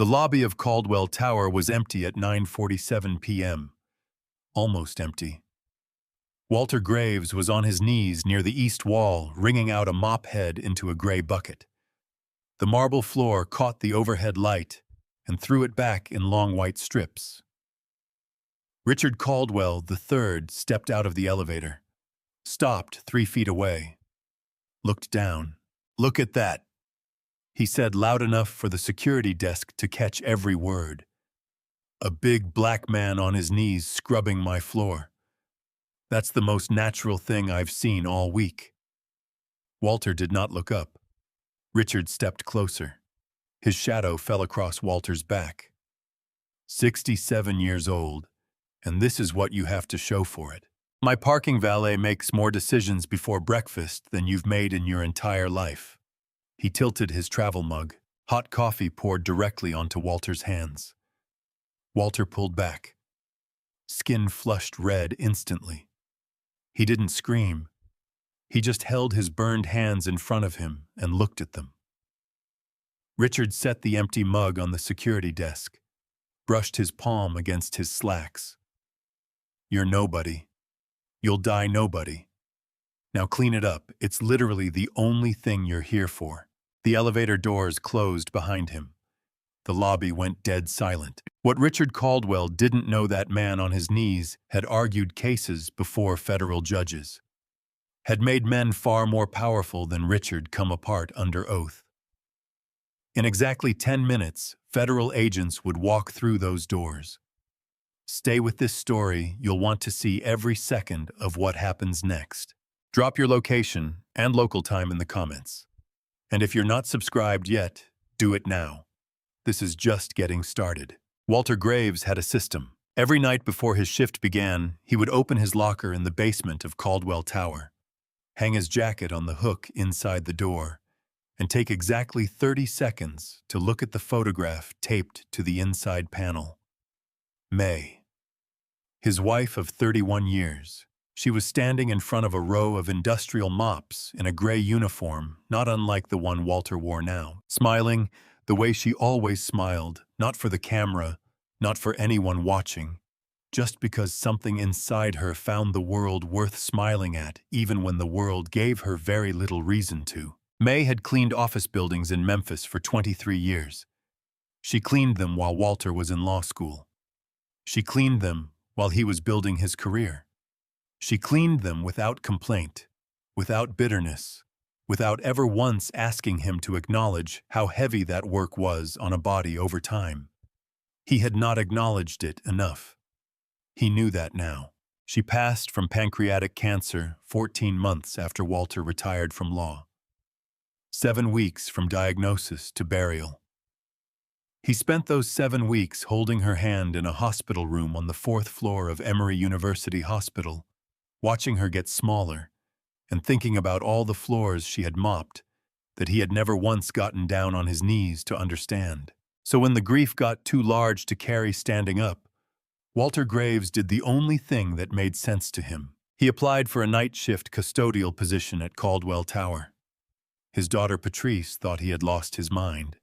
The lobby of Caldwell Tower was empty at 9:47 p.m. Almost empty. Walter Graves was on his knees near the east wall, wringing out a mop head into a gray bucket. The marble floor caught the overhead light and threw it back in long white strips. Richard Caldwell III stepped out of the elevator, stopped 3 feet away, looked down. "Look at that," he said loud enough for the security desk to catch every word. "A big black man on his knees scrubbing my floor. That's the most natural thing I've seen all week." Walter did not look up. Richard stepped closer. His shadow fell across Walter's back. 67 years old, and this is what you have to show for it. "My parking valet makes more decisions before breakfast than you've made in your entire life." He tilted his travel mug. Hot coffee poured directly onto Walter's hands. Walter pulled back. Skin flushed red instantly. He didn't scream. He just held his burned hands in front of him and looked at them. Richard set the empty mug on the security desk, brushed his palm against his slacks. "You're nobody. You'll die nobody. Now clean it up. It's literally the only thing you're here for." The elevator doors closed behind him. The lobby went dead silent. What Richard Caldwell didn't know, that man on his knees had argued cases before federal judges, had made men far more powerful than Richard come apart under oath. In exactly 10 minutes, federal agents would walk through those doors. Stay with this story. You'll want to see every second of what happens next. Drop your location and local time in the comments. And if you're not subscribed yet, do it now. This is just getting started. Walter Graves had a system. Every night before his shift began, he would open his locker in the basement of Caldwell Tower, hang his jacket on the hook inside the door, and take exactly 30 seconds to look at the photograph taped to the inside panel. May. His wife of 31 years. She was standing in front of a row of industrial mops in a gray uniform, not unlike the one Walter wore now, smiling the way she always smiled, not for the camera, not for anyone watching, just because something inside her found the world worth smiling at, even when the world gave her very little reason to. May had cleaned office buildings in Memphis for 23 years. She cleaned them while Walter was in law school. She cleaned them while he was building his career. She cleaned them without complaint, without bitterness, without ever once asking him to acknowledge how heavy that work was on a body over time. He had not acknowledged it enough. He knew that now. She passed from pancreatic cancer 14 months after Walter retired from law. 7 weeks from diagnosis to burial. He spent those 7 weeks holding her hand in a hospital room on the 4th floor of Emory University Hospital, watching her get smaller, and thinking about all the floors she had mopped that he had never once gotten down on his knees to understand. So when the grief got too large to carry standing up, Walter Graves did the only thing that made sense to him. He applied for a night shift custodial position at Caldwell Tower. His daughter Patrice thought he had lost his mind.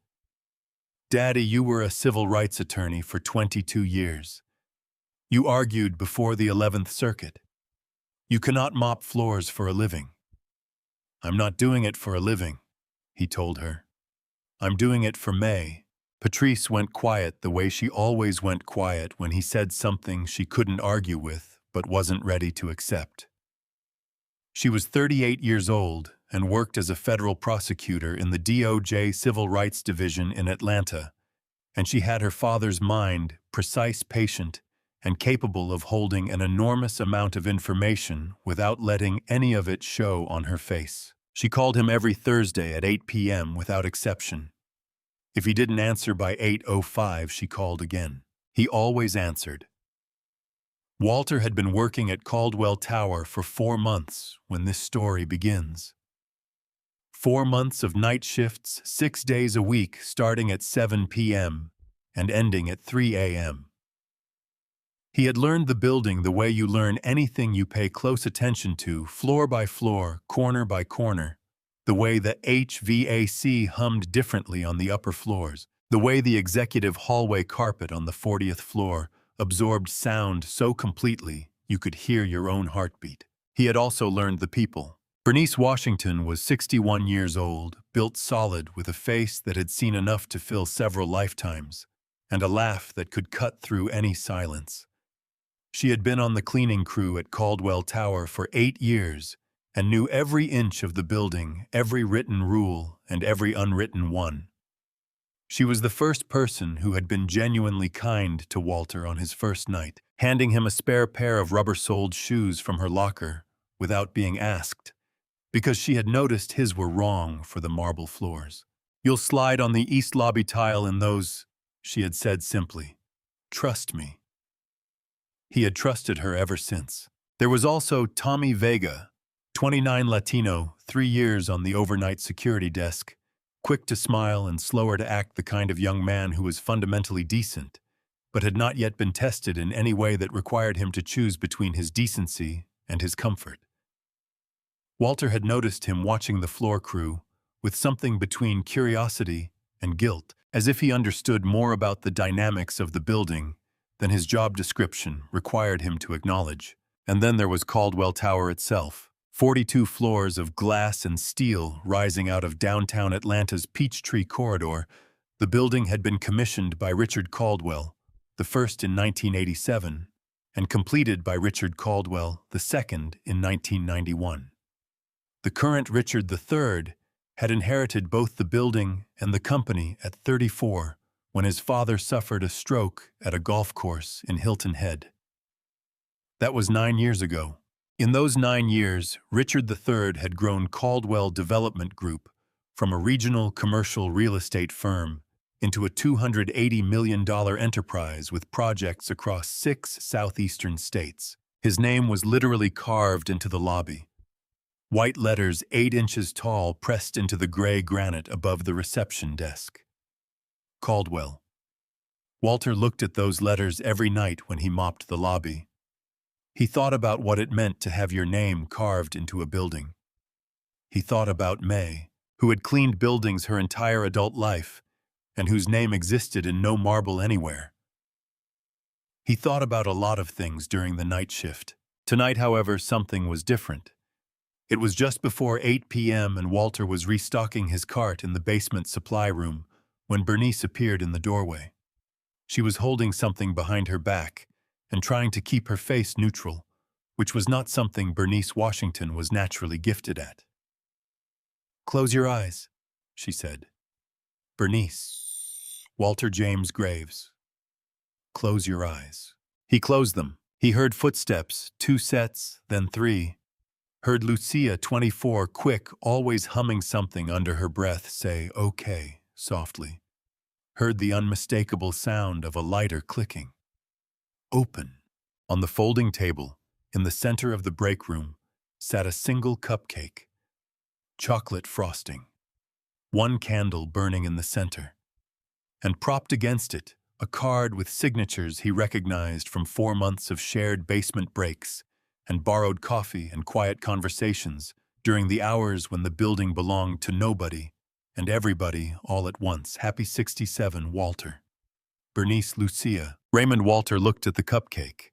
"Daddy, you were a civil rights attorney for 22 years. You argued before the 11th Circuit. You cannot mop floors for a living." "I'm not doing it for a living," he told her. "I'm doing it for May." Patrice went quiet the way she always went quiet when he said something she couldn't argue with but wasn't ready to accept. She was 38 years old and worked as a federal prosecutor in the DOJ Civil Rights Division in Atlanta, and she had her father's mind, precise, patient, and capable of holding an enormous amount of information without letting any of it show on her face. She called him every Thursday at 8 p.m. without exception. If he didn't answer by 8:05, she called again. He always answered. Walter had been working at Caldwell Tower for 4 months when this story begins. 4 months of night shifts, 6 days a week, starting at 7 p.m. and ending at 3 a.m. He had learned the building the way you learn anything you pay close attention to, floor by floor, corner by corner, the way the HVAC hummed differently on the upper floors, The way the executive hallway carpet on the 40th floor absorbed sound so completely you could hear your own heartbeat. He had also learned the people. Bernice Washington was 61 years old, built solid with a face that had seen enough to fill several lifetimes, and a laugh that could cut through any silence. She had been on the cleaning crew at Caldwell Tower for 8 years and knew every inch of the building, every written rule, and every unwritten one. She was the first person who had been genuinely kind to Walter on his first night, handing him a spare pair of rubber-soled shoes from her locker without being asked, because she had noticed his were wrong for the marble floors. "You'll slide on the east lobby tile in those," she had said simply. "Trust me." He had trusted her ever since. There was also Tommy Vega, 29 Latino, 3 years on the overnight security desk, quick to smile and slower to act, the kind of young man who was fundamentally decent, but had not yet been tested in any way that required him to choose between his decency and his comfort. Walter had noticed him watching the floor crew with something between curiosity and guilt, as if he understood more about the dynamics of the building than his job description required him to acknowledge. And then there was Caldwell Tower itself, 42 floors of glass and steel rising out of downtown Atlanta's Peachtree Corridor. The building had been commissioned by Richard Caldwell, the first in 1987, and completed by Richard Caldwell, the second in 1991. The current Richard III had inherited both the building and the company at 34 when his father suffered a stroke at a golf course in Hilton Head. That was 9 years ago. In those 9 years, Richard III had grown Caldwell Development Group from a regional commercial real estate firm into a $280 million enterprise with projects across 6 southeastern states. His name was literally carved into the lobby. White letters 8 inches tall pressed into the gray granite above the reception desk. Caldwell. Walter looked at those letters every night when he mopped the lobby. He thought about what it meant to have your name carved into a building. He thought about May, who had cleaned buildings her entire adult life, and whose name existed in no marble anywhere. He thought about a lot of things during the night shift. Tonight, however, something was different. It was just before 8 p.m. and Walter was restocking his cart in the basement supply room when Bernice appeared in the doorway. She was holding something behind her back and trying to keep her face neutral, which was not something Bernice Washington was naturally gifted at. "Close your eyes," she said. "Bernice." Walter James Graves. "Close your eyes." He closed them. He heard footsteps, 2 sets, then 3. Heard Lucia, 24, quick, always humming something under her breath, say, "Okay," softly. Heard the unmistakable sound of a lighter clicking. Open. On the folding table, in the center of the break room, sat a single cupcake. Chocolate frosting. 1 candle burning in the center. And propped against it, a card with signatures he recognized from 4 months of shared basement breaks and borrowed coffee and quiet conversations during the hours when the building belonged to nobody and everybody all at once. Happy 67, Walter. Bernice, Lucia. Raymond. Walter looked at the cupcake,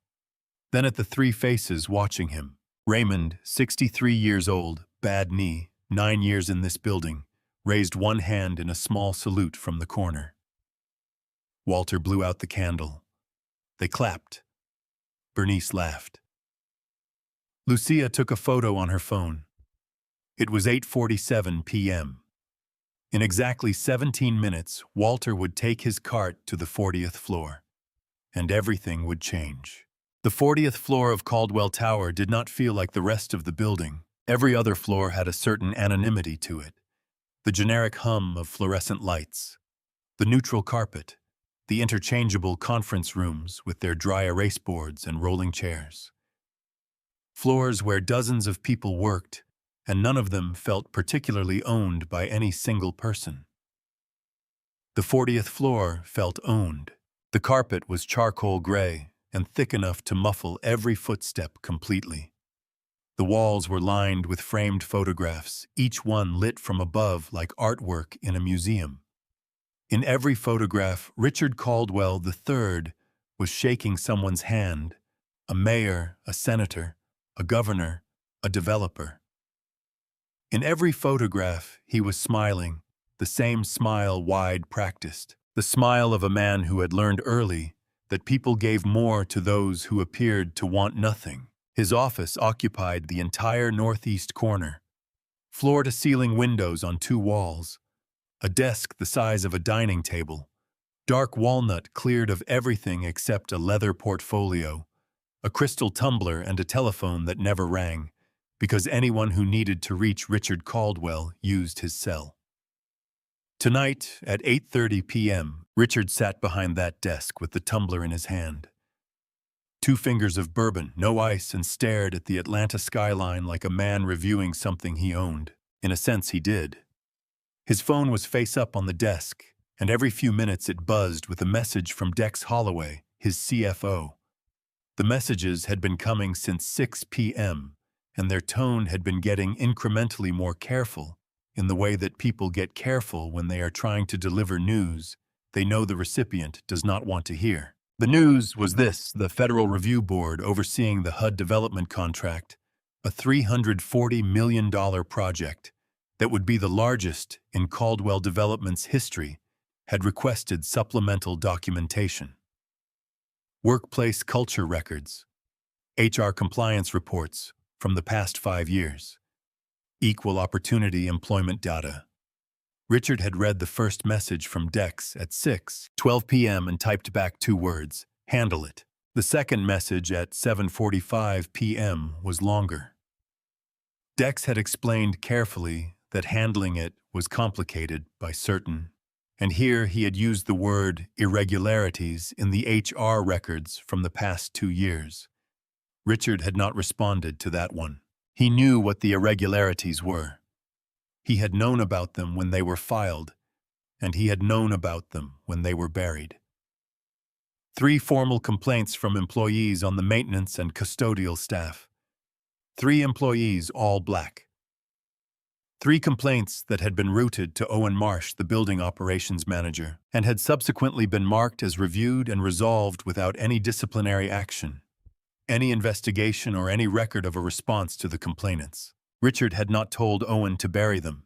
then at the 3 faces watching him. Raymond, 63 years old, bad knee, 9 years in this building, raised 1 hand in a small salute from the corner. Walter blew out the candle. They clapped. Bernice laughed. Lucia took a photo on her phone. It was 8:47 p.m. In exactly 17 minutes, Walter would take his cart to the 40th floor, and everything would change. The 40th floor of Caldwell Tower did not feel like the rest of the building. Every other floor had a certain anonymity to it. The generic hum of fluorescent lights, the neutral carpet, the interchangeable conference rooms with their dry erase boards and rolling chairs. Floors where dozens of people worked, and none of them felt particularly owned by any single person. The 40th floor felt owned. The carpet was charcoal gray and thick enough to muffle every footstep completely. The walls were lined with framed photographs, each one lit from above like artwork in a museum. In every photograph, Richard Caldwell III was shaking someone's hand, a mayor, a senator, a governor, a developer. In every photograph, he was smiling, the same smile Wide practiced, the smile of a man who had learned early that people gave more to those who appeared to want nothing. His office occupied the entire northeast corner, floor-to-ceiling windows on 2 walls, a desk the size of a dining table, dark walnut cleared of everything except a leather portfolio, a crystal tumbler and a telephone that never rang, because anyone who needed to reach Richard Caldwell used his cell. Tonight, at 8:30 p.m., Richard sat behind that desk with the tumbler in his hand. 2 fingers of bourbon, no ice, and stared at the Atlanta skyline like a man reviewing something he owned. In a sense, he did. His phone was face up on the desk, and every few minutes it buzzed with a message from Dex Holloway, his CFO. The messages had been coming since 6 p.m., and their tone had been getting incrementally more careful, in the way that people get careful when they are trying to deliver news they know the recipient does not want to hear. The news was this: the Federal Review Board overseeing the HUD development contract, a $340 million project that would be the largest in Caldwell Development's history, had requested supplemental documentation. Workplace culture records, HR compliance reports from the past 5 years, equal opportunity employment data. Richard had read the first message from Dex at 6:12 p.m. and typed back 2 words, "Handle it." The second message at 7:45 p.m. was longer. Dex had explained carefully that handling it was complicated by certain, and here he had used the word irregularities in the HR records from the past 2 years. Richard had not responded to that one. He knew what the irregularities were. He had known about them when they were filed, and he had known about them when they were buried. 3 formal complaints from employees on the maintenance and custodial staff. 3 employees, all black. 3 complaints that had been routed to Owen Marsh, the building operations manager, and had subsequently been marked as reviewed and resolved without any disciplinary action, any investigation, or any record of a response to the complainants. Richard had not told Owen to bury them.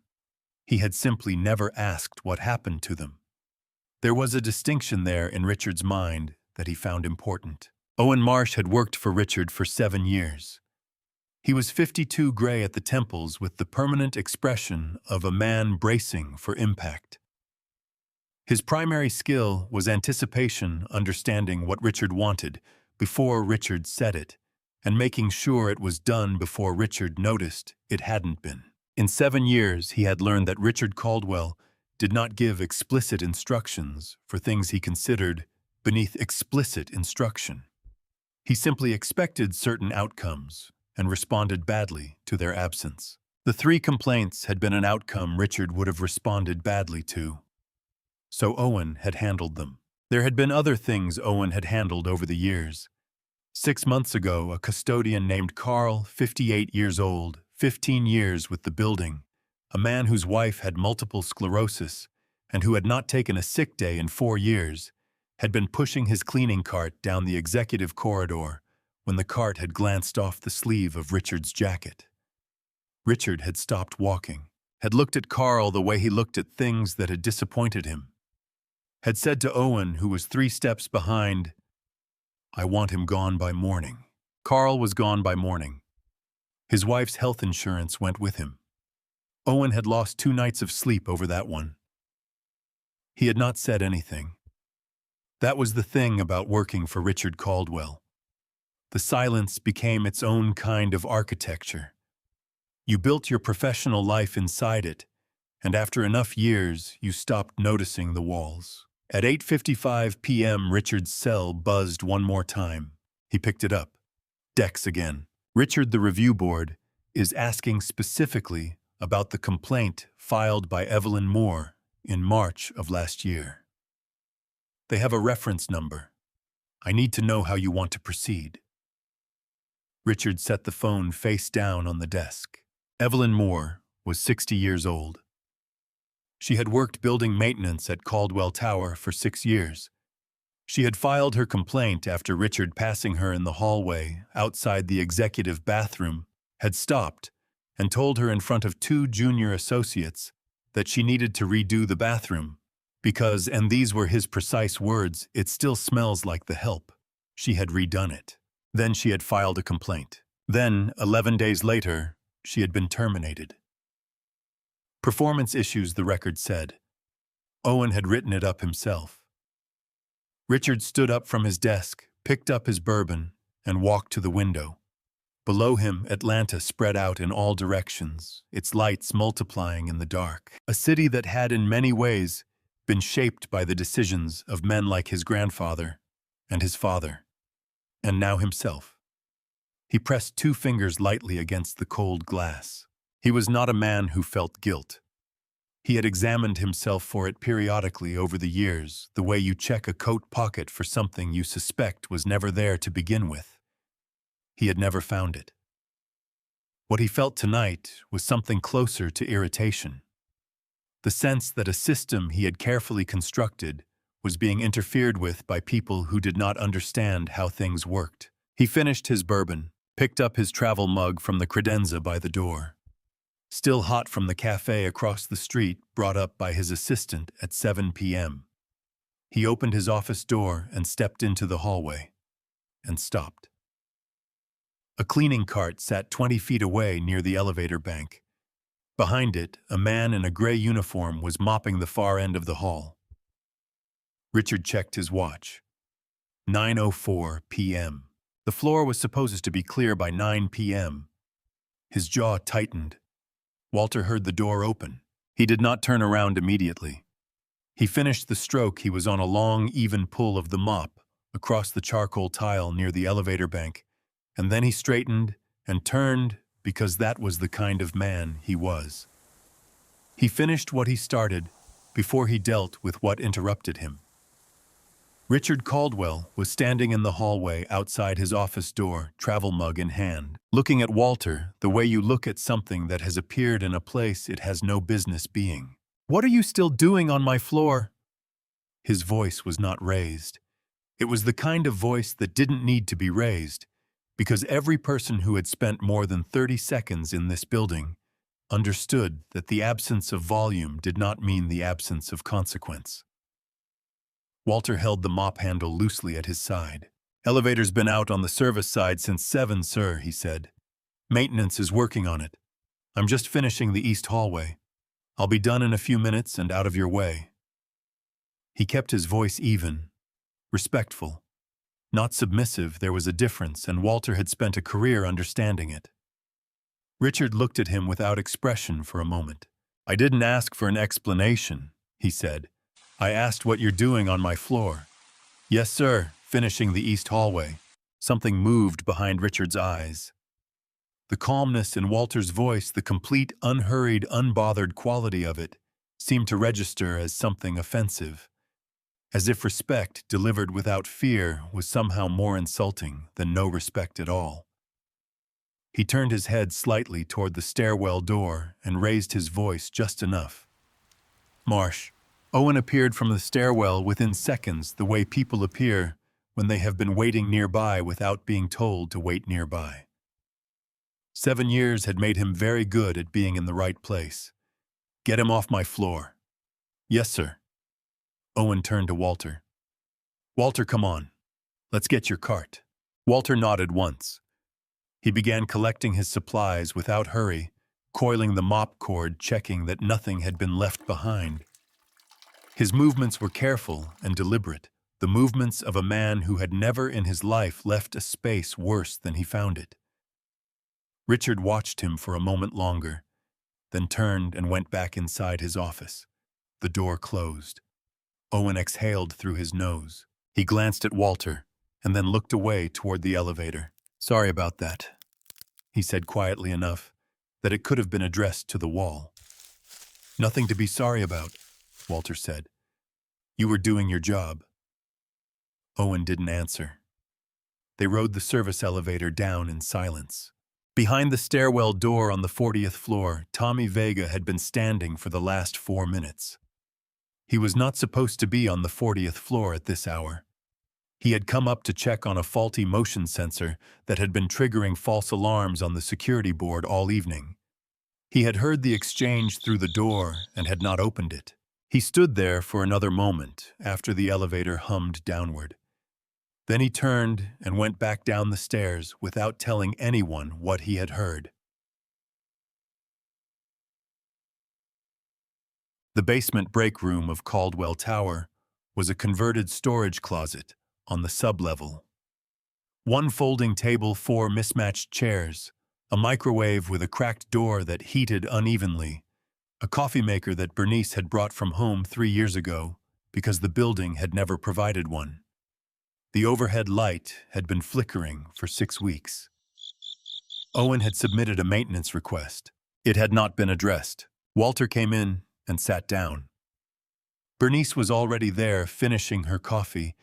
He had simply never asked what happened to them. There was a distinction there in Richard's mind that he found important. Owen Marsh had worked for Richard for 7 years. He was 52 gray at the temples with the permanent expression of a man bracing for impact. His primary skill was anticipation, understanding what Richard wanted before Richard said it, and making sure it was done before Richard noticed it hadn't been. In 7 years, he had learned that Richard Caldwell did not give explicit instructions for things he considered beneath explicit instruction. He simply expected certain outcomes and responded badly to their absence. The 3 complaints had been an outcome Richard would have responded badly to. So Owen had handled them. There had been other things Owen had handled over the years. 6 months ago, a custodian named Carl, 58 years old, 15 years with the building, a man whose wife had multiple sclerosis and who had not taken a sick day in 4 years, had been pushing his cleaning cart down the executive corridor when the cart had glanced off the sleeve of Richard's jacket. Richard had stopped walking, had looked at Carl the way he looked at things that had disappointed him, had said to Owen, who was 3 steps behind, "I want him gone by morning." Carl was gone by morning. His wife's health insurance went with him. Owen had lost 2 nights of sleep over that one. He had not said anything. That was the thing about working for Richard Caldwell. The silence became its own kind of architecture. You built your professional life inside it, and after enough years, you stopped noticing the walls. At 8:55 p.m., Richard's cell buzzed one more time. He picked it up. Dex again. Richard, the review board, is asking specifically about the complaint filed by Evelyn Moore in March of last year. They have a reference number. I need to know how you want to proceed. Richard set the phone face down on the desk. Evelyn Moore was 60 years old. She had worked building maintenance at Caldwell Tower for 6 years. She had filed her complaint after Richard, passing her in the hallway outside the executive bathroom, had stopped and told her in front of 2 junior associates that she needed to redo the bathroom because, and these were his precise words, "it still smells like the help." She had redone it. Then she had filed a complaint. Then, 11 days later, she had been terminated. Performance issues, the record said. Owen had written it up himself. Richard stood up from his desk, picked up his bourbon, and walked to the window. Below him, Atlanta spread out in all directions, its lights multiplying in the dark. A city that had in many ways been shaped by the decisions of men like his grandfather and his father, and now himself. He pressed 2 fingers lightly against the cold glass. He was not a man who felt guilt. He had examined himself for it periodically over the years, the way you check a coat pocket for something you suspect was never there to begin with. He had never found it. What he felt tonight was something closer to irritation. The sense that a system he had carefully constructed was being interfered with by people who did not understand how things worked. He finished his bourbon, picked up his travel mug from the credenza by the door. Still hot from the cafe across the street, brought up by his assistant at 7 p.m. He opened his office door and stepped into the hallway, and stopped. A cleaning cart sat 20 feet away near the elevator bank. Behind it, a man in a gray uniform was mopping the far end of the hall. Richard checked his watch. 9:04 p.m. The floor was supposed to be clear by 9 p.m. His jaw tightened. Walter heard the door open. He did not turn around immediately. He finished the stroke. He was on a long, even pull of the mop across the charcoal tile near the elevator bank, and then he straightened and turned because that was the kind of man he was. He finished what he started before he dealt with what interrupted him. Richard Caldwell was standing in the hallway outside his office door, travel mug in hand, looking at Walter the way you look at something that has appeared in a place it has no business being. "What are you still doing on my floor?" His voice was not raised. It was the kind of voice that didn't need to be raised, because every person who had spent more than 30 seconds in this building understood that the absence of volume did not mean the absence of consequence. Walter held the mop handle loosely at his side. "Elevator's been out on the service side since 7, sir," he said. "Maintenance is working on it. I'm just finishing the east hallway. I'll be done in a few minutes and out of your way." He kept his voice even, respectful. Not submissive, there was a difference, and Walter had spent a career understanding it. Richard looked at him without expression for a moment. "I didn't ask for an explanation," he said. "I asked what you're doing on my floor." "Yes, sir, finishing the east hallway." Something moved behind Richard's eyes. The calmness in Walter's voice, the complete, unhurried, unbothered quality of it, seemed to register as something offensive, as if respect delivered without fear was somehow more insulting than no respect at all. He turned his head slightly toward the stairwell door and raised his voice just enough. "Marsh." Owen appeared from the stairwell within seconds, the way people appear when they have been waiting nearby without being told to wait nearby. 7 years had made him very good at being in the right place. "Get him off my floor." "Yes, sir." Owen turned to Walter. "Walter, come on. Let's get your cart." Walter nodded once. He began collecting his supplies without hurry, coiling the mop cord, checking that nothing had been left behind. His movements were careful and deliberate, the movements of a man who had never in his life left a space worse than he found it. Richard watched him for a moment longer, then turned and went back inside his office. The door closed. Owen exhaled through his nose. He glanced at Walter and then looked away toward the elevator. "Sorry about that," he said quietly enough that it could have been addressed to the wall. "Nothing to be sorry about," Walter said. "You were doing your job." Owen didn't answer. They rode the service elevator down in silence. Behind the stairwell door on the 40th floor, Tommy Vega had been standing for the last 4 minutes. He was not supposed to be on the 40th floor at this hour. He had come up to check on a faulty motion sensor that had been triggering false alarms on the security board all evening. He had heard the exchange through the door and had not opened it. He stood there for another moment after the elevator hummed downward. Then he turned and went back down the stairs without telling anyone what he had heard. The basement break room of Caldwell Tower was a converted storage closet on the sublevel. One folding table, 4 mismatched chairs, a microwave with a cracked door that heated unevenly, a coffee maker that Bernice had brought from home 3 years ago because the building had never provided one. The overhead light had been flickering for 6 weeks. Owen had submitted a maintenance request. It had not been addressed. Walter came in and sat down. Bernice was already there finishing her coffee,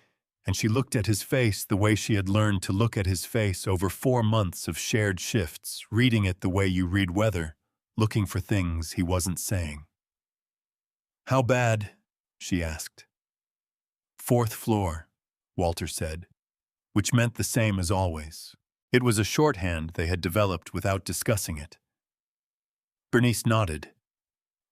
and she looked at his face the way she had learned to look at his face over 4 months of shared shifts, reading it the way you read weather, looking for things he wasn't saying. "How bad?" she asked. "4th floor," Walter said, which meant the same as always. It was a shorthand they had developed without discussing it. Bernice nodded.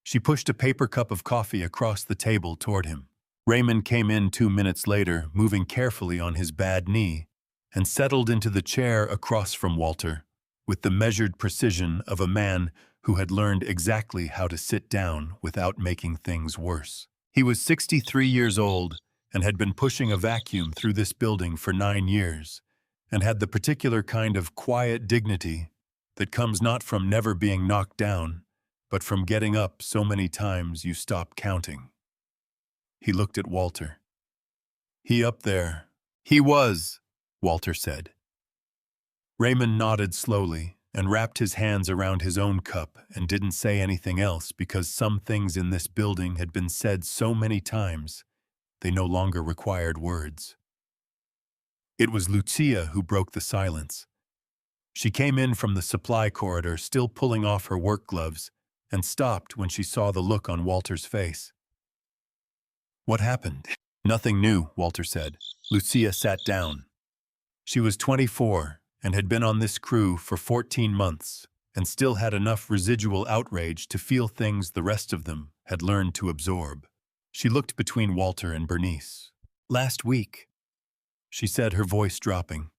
She pushed a paper cup of coffee across the table toward him. Raymond came in 2 minutes later, moving carefully on his bad knee, and settled into the chair across from Walter, with the measured precision of a man who had learned exactly how to sit down without making things worse. He was 63 years old and had been pushing a vacuum through this building for 9 years, and had the particular kind of quiet dignity that comes not from never being knocked down, but from getting up so many times you stop counting. He looked at Walter. "He up there." "He was," Walter said. Raymond nodded slowly and wrapped his hands around his own cup and didn't say anything else because some things in this building had been said so many times they no longer required words. It was Lucia who broke the silence. She came in from the supply corridor, still pulling off her work gloves, and stopped when she saw the look on Walter's face. "What happened?" "Nothing new," Walter said. Lucia sat down. She was 24 and had been on this crew for 14 months and still had enough residual outrage to feel things the rest of them had learned to absorb. She looked between Walter and Bernice. "Last week," she said, her voice dropping.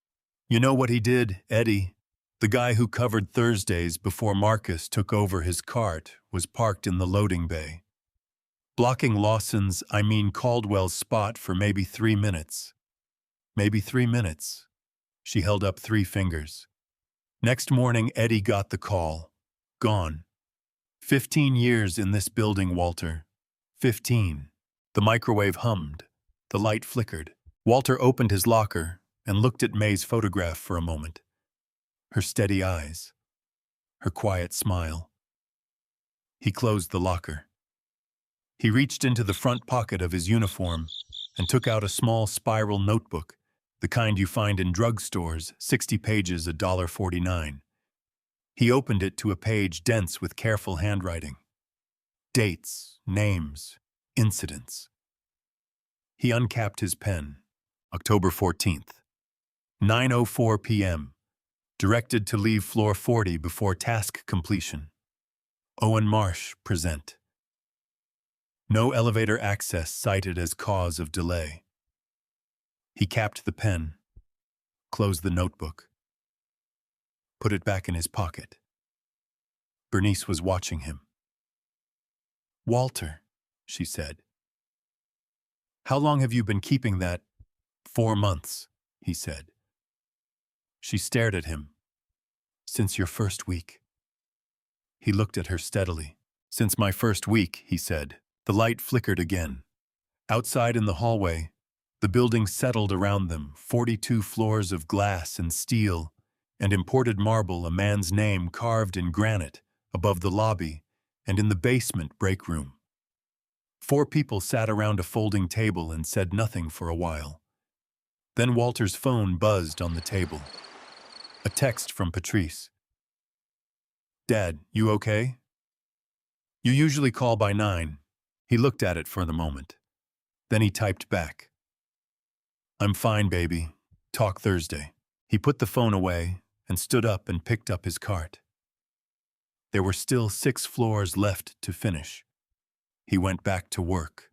"You know what he did, Eddie? The guy who covered Thursdays before Marcus took over his cart was parked in the loading bay, blocking Caldwell's spot for maybe 3 minutes. Maybe 3 minutes." She held up 3 fingers. "Next morning, Eddie got the call. Gone. 15 years in this building, Walter. 15. The microwave hummed. The light flickered. Walter opened his locker and looked at May's photograph for a moment. Her steady eyes. Her quiet smile. He closed the locker. He reached into the front pocket of his uniform and took out a small spiral notebook, the kind you find in drugstores, 60 pages, $1.49. He opened it to a page dense with careful handwriting. Dates, names, incidents. He uncapped his pen. October 14th. 9:04 p.m. Directed to leave floor 40 before task completion. Owen Marsh, present. No elevator access cited as cause of delay. He capped the pen, closed the notebook, put it back in his pocket. Bernice was watching him. "Walter," she said. "How long have you been keeping that?" 4 months, he said. She stared at him. "Since your first week." He looked at her steadily. "Since my first week," he said. The light flickered again. Outside in the hallway, the building settled around them, 42 floors of glass and steel, and imported marble, a man's name carved in granite, above the lobby, and in the basement break room. 4 people sat around a folding table and said nothing for a while. Then Walter's phone buzzed on the table. A text from Patrice. Dad, you okay? You usually call by 9. He looked at it for the moment. Then he typed back. I'm fine, baby. Talk Thursday. He put the phone away and stood up and picked up his cart. There were still 6 floors left to finish. He went back to work.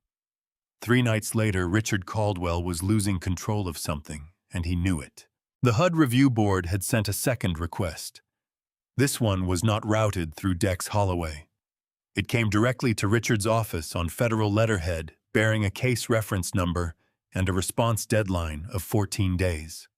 3 nights later, Richard Caldwell was losing control of something, and he knew it. The HUD Review Board had sent a second request. This one was not routed through Dex Holloway. It came directly to Richard's office on federal letterhead, bearing a case reference number and a response deadline of 14 days.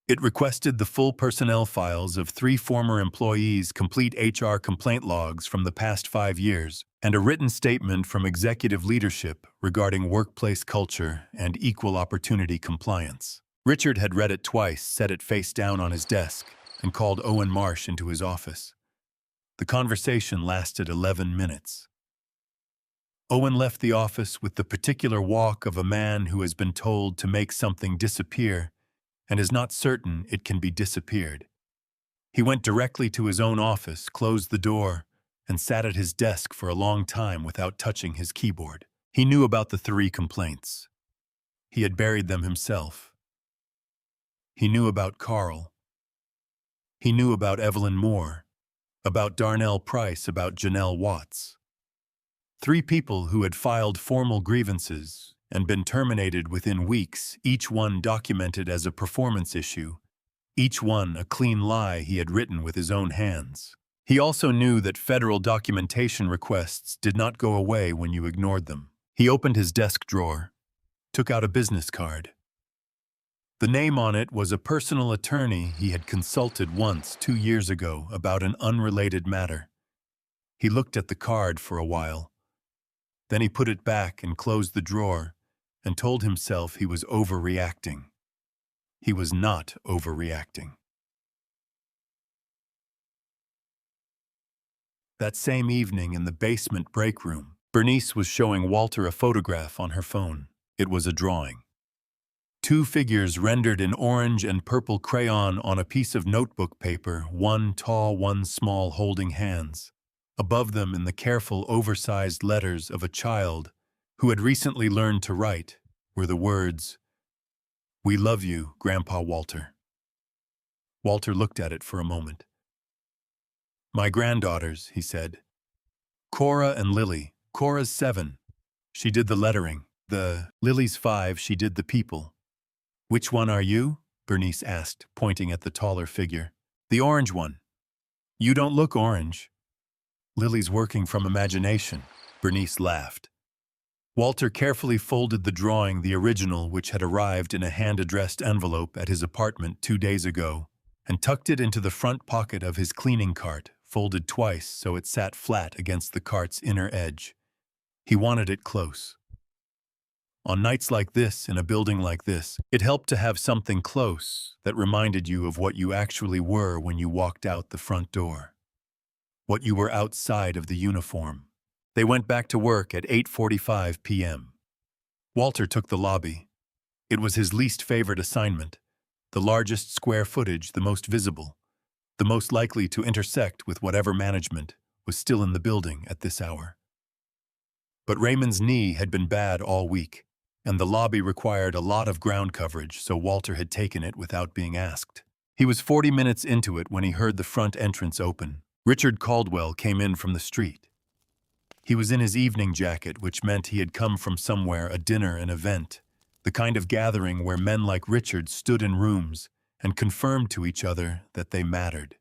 It requested the full personnel files of 3 former employees' complete HR complaint logs from the past 5 years, and a written statement from executive leadership regarding workplace culture and equal opportunity compliance. Richard had read it twice, set it face down on his desk, and called Owen Marsh into his office. The conversation lasted 11 minutes. Owen left the office with the particular walk of a man who has been told to make something disappear and is not certain it can be disappeared. He went directly to his own office, closed the door, and sat at his desk for a long time without touching his keyboard. He knew about the 3 complaints. He had buried them himself. He knew about Carl. He knew about Evelyn Moore, about Darnell Price, about Janelle Watts. 3 people who had filed formal grievances and been terminated within weeks, each one documented as a performance issue, each one a clean lie he had written with his own hands. He also knew that federal documentation requests did not go away when you ignored them. He opened his desk drawer, took out a business card. The name on it was a personal attorney he had consulted once 2 years ago about an unrelated matter. He looked at the card for a while. Then he put it back and closed the drawer and told himself he was overreacting. He was not overreacting. That same evening in the basement break room, Bernice was showing Walter a photograph on her phone. It was a drawing. 2 figures rendered in orange and purple crayon on a piece of notebook paper, one tall, one small, holding hands. Above them, in the careful, oversized letters of a child who had recently learned to write, were the words, "We love you, Grandpa Walter." Walter looked at it for a moment. "My granddaughters," he said. "Cora and Lily. Cora's 7. She did the lettering. Lily's 5. She did the people." "Which one are you?" Bernice asked, pointing at the taller figure. "The orange one." "You don't look orange." "Lily's working from imagination." Bernice laughed. Walter carefully folded the drawing, the original, which had arrived in a hand-addressed envelope at his apartment 2 days ago, and tucked it into the front pocket of his cleaning cart, folded twice so it sat flat against the cart's inner edge. He wanted it close. On nights like this, in a building like this, it helped to have something close that reminded you of what you actually were when you walked out the front door. What you were outside of the uniform. They went back to work at 8:45 p.m. Walter took the lobby. It was his least favorite assignment. The largest square footage, the most visible, the most likely to intersect with whatever management was still in the building at this hour. But Raymond's knee had been bad all week, and the lobby required a lot of ground coverage, so Walter had taken it without being asked. He was 40 minutes into it when he heard the front entrance open. Richard Caldwell came in from the street. He was in his evening jacket, which meant he had come from somewhere, a dinner, an event, the kind of gathering where men like Richard stood in rooms and confirmed to each other that they mattered.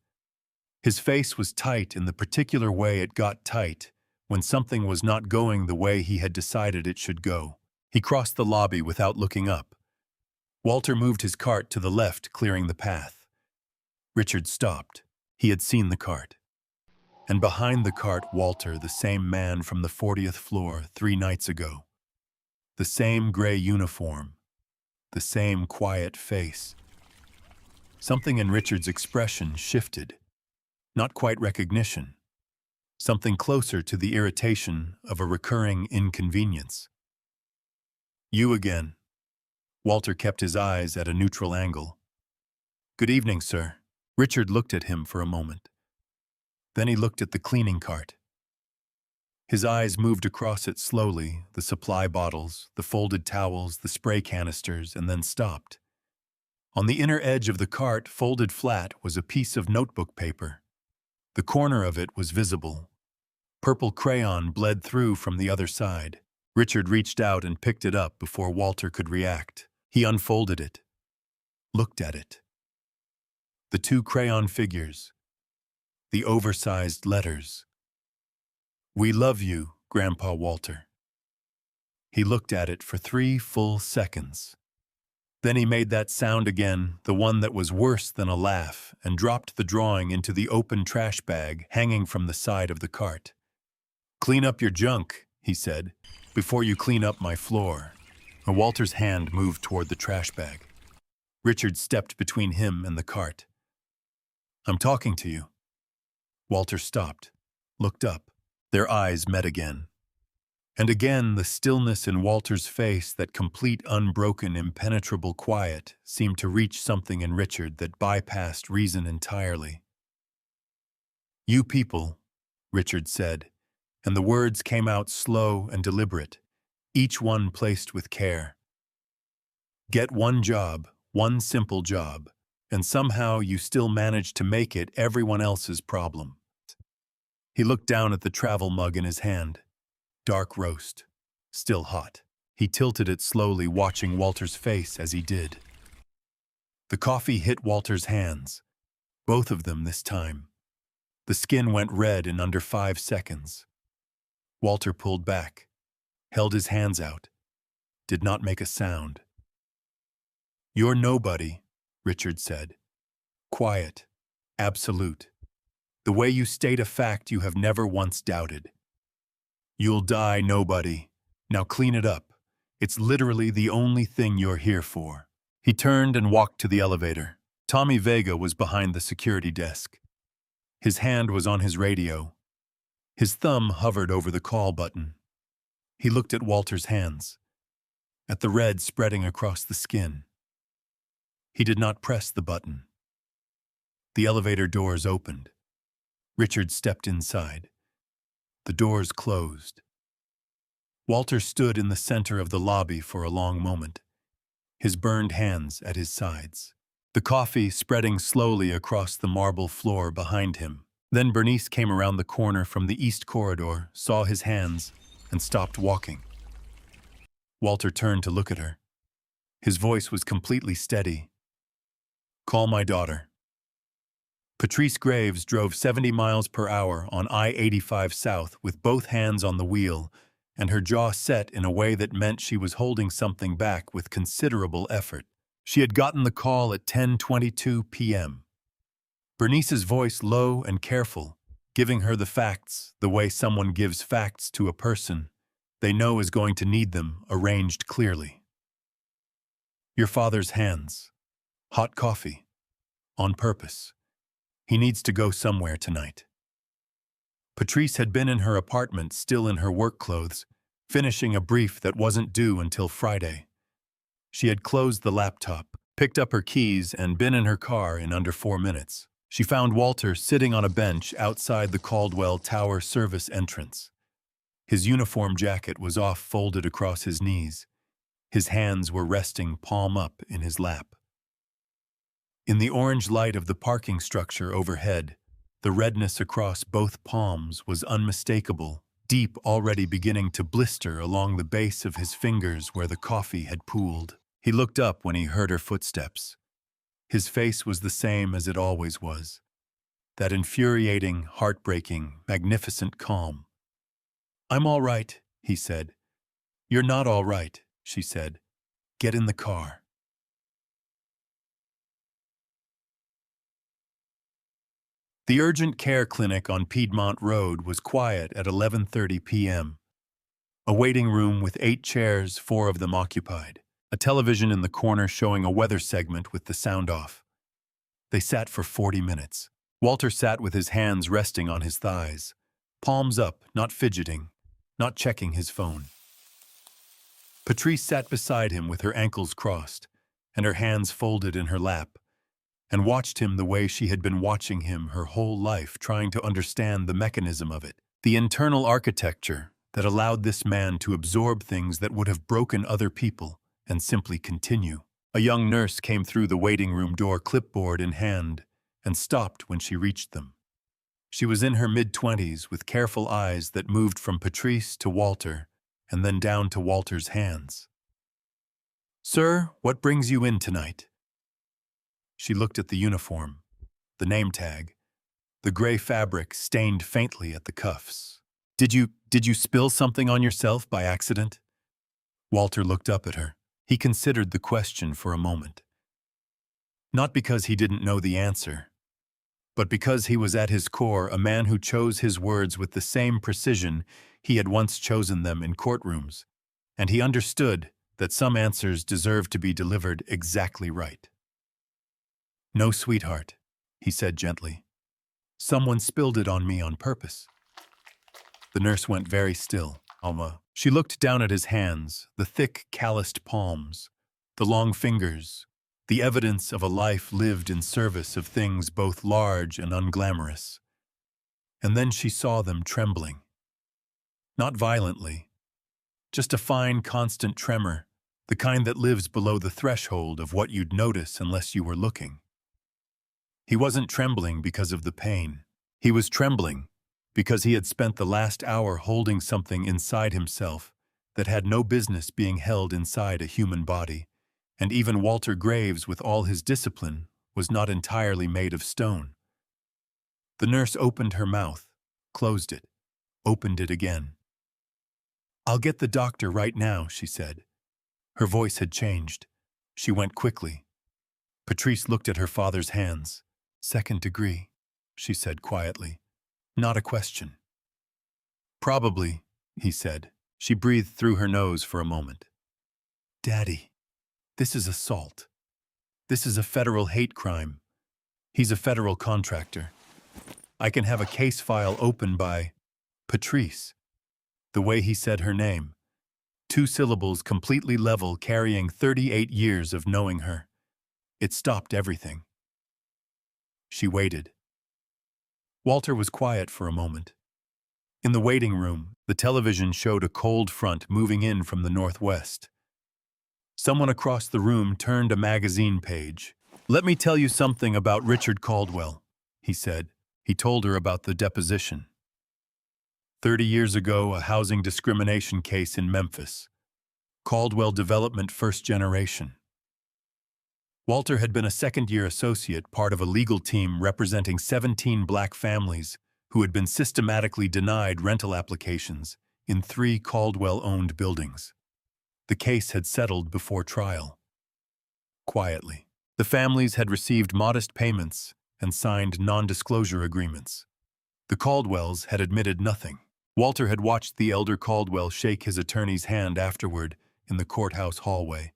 His face was tight in the particular way it got tight when something was not going the way he had decided it should go. He crossed the lobby without looking up. Walter moved his cart to the left, clearing the path. Richard stopped. He had seen the cart. And behind the cart, Walter, the same man from the 40th floor 3 nights ago. The same gray uniform. The same quiet face. Something in Richard's expression shifted. Not quite recognition. Something closer to the irritation of a recurring inconvenience. "You again." Walter kept his eyes at a neutral angle. "Good evening, sir." Richard looked at him for a moment. Then he looked at the cleaning cart. His eyes moved across it slowly, the supply bottles, the folded towels, the spray canisters, and then stopped. On the inner edge of the cart, folded flat, was a piece of notebook paper. The corner of it was visible. Purple crayon bled through from the other side. Richard reached out and picked it up before Walter could react. He unfolded it, looked at it. The two crayon figures, the oversized letters. "We love you, Grandpa Walter." He looked at it for 3 full seconds. Then he made that sound again, the one that was worse than a laugh, and dropped the drawing into the open trash bag hanging from the side of the cart. "Clean up your junk," he said, "before you clean up my floor." Walter's hand moved toward the trash bag. Richard stepped between him and the cart. "I'm talking to you." Walter stopped, looked up. Their eyes met again. And again the stillness in Walter's face, that complete, unbroken, impenetrable quiet, seemed to reach something in Richard that bypassed reason entirely. "You people," Richard said, and the words came out slow and deliberate, each one placed with care. "Get one job, one simple job, and somehow you still manage to make it everyone else's problem." He looked down at the travel mug in his hand. Dark roast, still hot. He tilted it slowly, watching Walter's face as he did. The coffee hit Walter's hands, both of them this time. The skin went red in under 5 seconds. Walter pulled back, held his hands out, did not make a sound. "You're nobody," Richard said. "Quiet, absolute. The way you state a fact you have never once doubted. You'll die nobody. Now clean it up. It's literally the only thing you're here for." He turned and walked to the elevator. Tommy Vega was behind the security desk. His hand was on his radio. His thumb hovered over the call button. He looked at Walter's hands, at the red spreading across the skin. He did not press the button. The elevator doors opened. Richard stepped inside. The doors closed. Walter stood in the center of the lobby for a long moment, his burned hands at his sides, the coffee spreading slowly across the marble floor behind him. Then Bernice came around the corner from the east corridor, saw his hands, and stopped walking. Walter turned to look at her. His voice was completely steady. "Call my daughter." Patrice Graves drove 70 miles per hour on I-85 South with both hands on the wheel, and her jaw set in a way that meant she was holding something back with considerable effort. She had gotten the call at 10:22 p.m. Bernice's voice low and careful, giving her the facts the way someone gives facts to a person they know is going to need them, arranged clearly. "Your father's hands. Hot coffee. On purpose. He needs to go somewhere tonight." Patrice had been in her apartment, still in her work clothes, finishing a brief that wasn't due until Friday. She had closed the laptop, picked up her keys, and been in her car in under 4 minutes. She found Walter sitting on a bench outside the Caldwell Tower service entrance. His uniform jacket was off, folded across his knees. His hands were resting palm up in his lap. In the orange light of the parking structure overhead, the redness across both palms was unmistakable, deep, already beginning to blister along the base of his fingers where the coffee had pooled. He looked up when he heard her footsteps. His face was the same as it always was, that infuriating, heartbreaking, magnificent calm. "I'm all right," he said. "You're not all right," she said. "Get in the car." The urgent care clinic on Piedmont Road was quiet at 11:30 p.m. A waiting room with 8 chairs, 4 of them occupied. A television in the corner showing a weather segment with the sound off. They sat for 40 minutes. Walter sat with his hands resting on his thighs, palms up, not fidgeting, not checking his phone. Patrice sat beside him with her ankles crossed and her hands folded in her lap, and watched him the way she had been watching him her whole life, trying to understand the mechanism of it, the internal architecture that allowed this man to absorb things that would have broken other people and simply continue. A young nurse came through the waiting room door, clipboard in hand, and stopped when she reached them. She was in her mid-20s with careful eyes that moved from Patrice to Walter and then down to Walter's hands. "Sir, what brings you in tonight?" She looked at the uniform, the name tag, the gray fabric stained faintly at the cuffs. Did you spill something on yourself by accident?" Walter looked up at her. He considered the question for a moment. Not because he didn't know the answer, but because he was at his core a man who chose his words with the same precision he had once chosen them in courtrooms, and he understood that some answers deserved to be delivered exactly right. "No, sweetheart," he said gently. "Someone spilled it on me on purpose." The nurse went very still. Alma. She looked down at his hands, the thick, calloused palms, the long fingers, the evidence of a life lived in service of things both large and unglamorous. And then she saw them trembling. Not violently, just a fine, constant tremor, the kind that lives below the threshold of what you'd notice unless you were looking. He wasn't trembling because of the pain. He was trembling because he had spent the last hour holding something inside himself that had no business being held inside a human body, and even Walter Graves, with all his discipline, was not entirely made of stone. The nurse opened her mouth, closed it, opened it again. "I'll get the doctor right now," she said. Her voice had changed. She went quickly. Patrice looked at her father's hands. "Second degree," she said quietly. "Not a question." "Probably," he said. She breathed through her nose for a moment. "Daddy, this is assault. This is a federal hate crime. He's a federal contractor. I can have a case file open by Patrice." The way he said her name, 2 syllables completely level, carrying 38 years of knowing her. It stopped everything. She waited. Walter was quiet for a moment. In the waiting room, the television showed a cold front moving in from the northwest. Someone across the room turned a magazine page. "Let me tell you something about Richard Caldwell," he said. He told her about the deposition. 30 years ago, a housing discrimination case in Memphis. Caldwell Development, first generation. Walter had been a second-year associate, part of a legal team representing 17 black families who had been systematically denied rental applications in 3 Caldwell-owned buildings. The case had settled before trial. Quietly. The families had received modest payments and signed non-disclosure agreements. The Caldwells had admitted nothing. Walter had watched the elder Caldwell shake his attorney's hand afterward in the courthouse hallway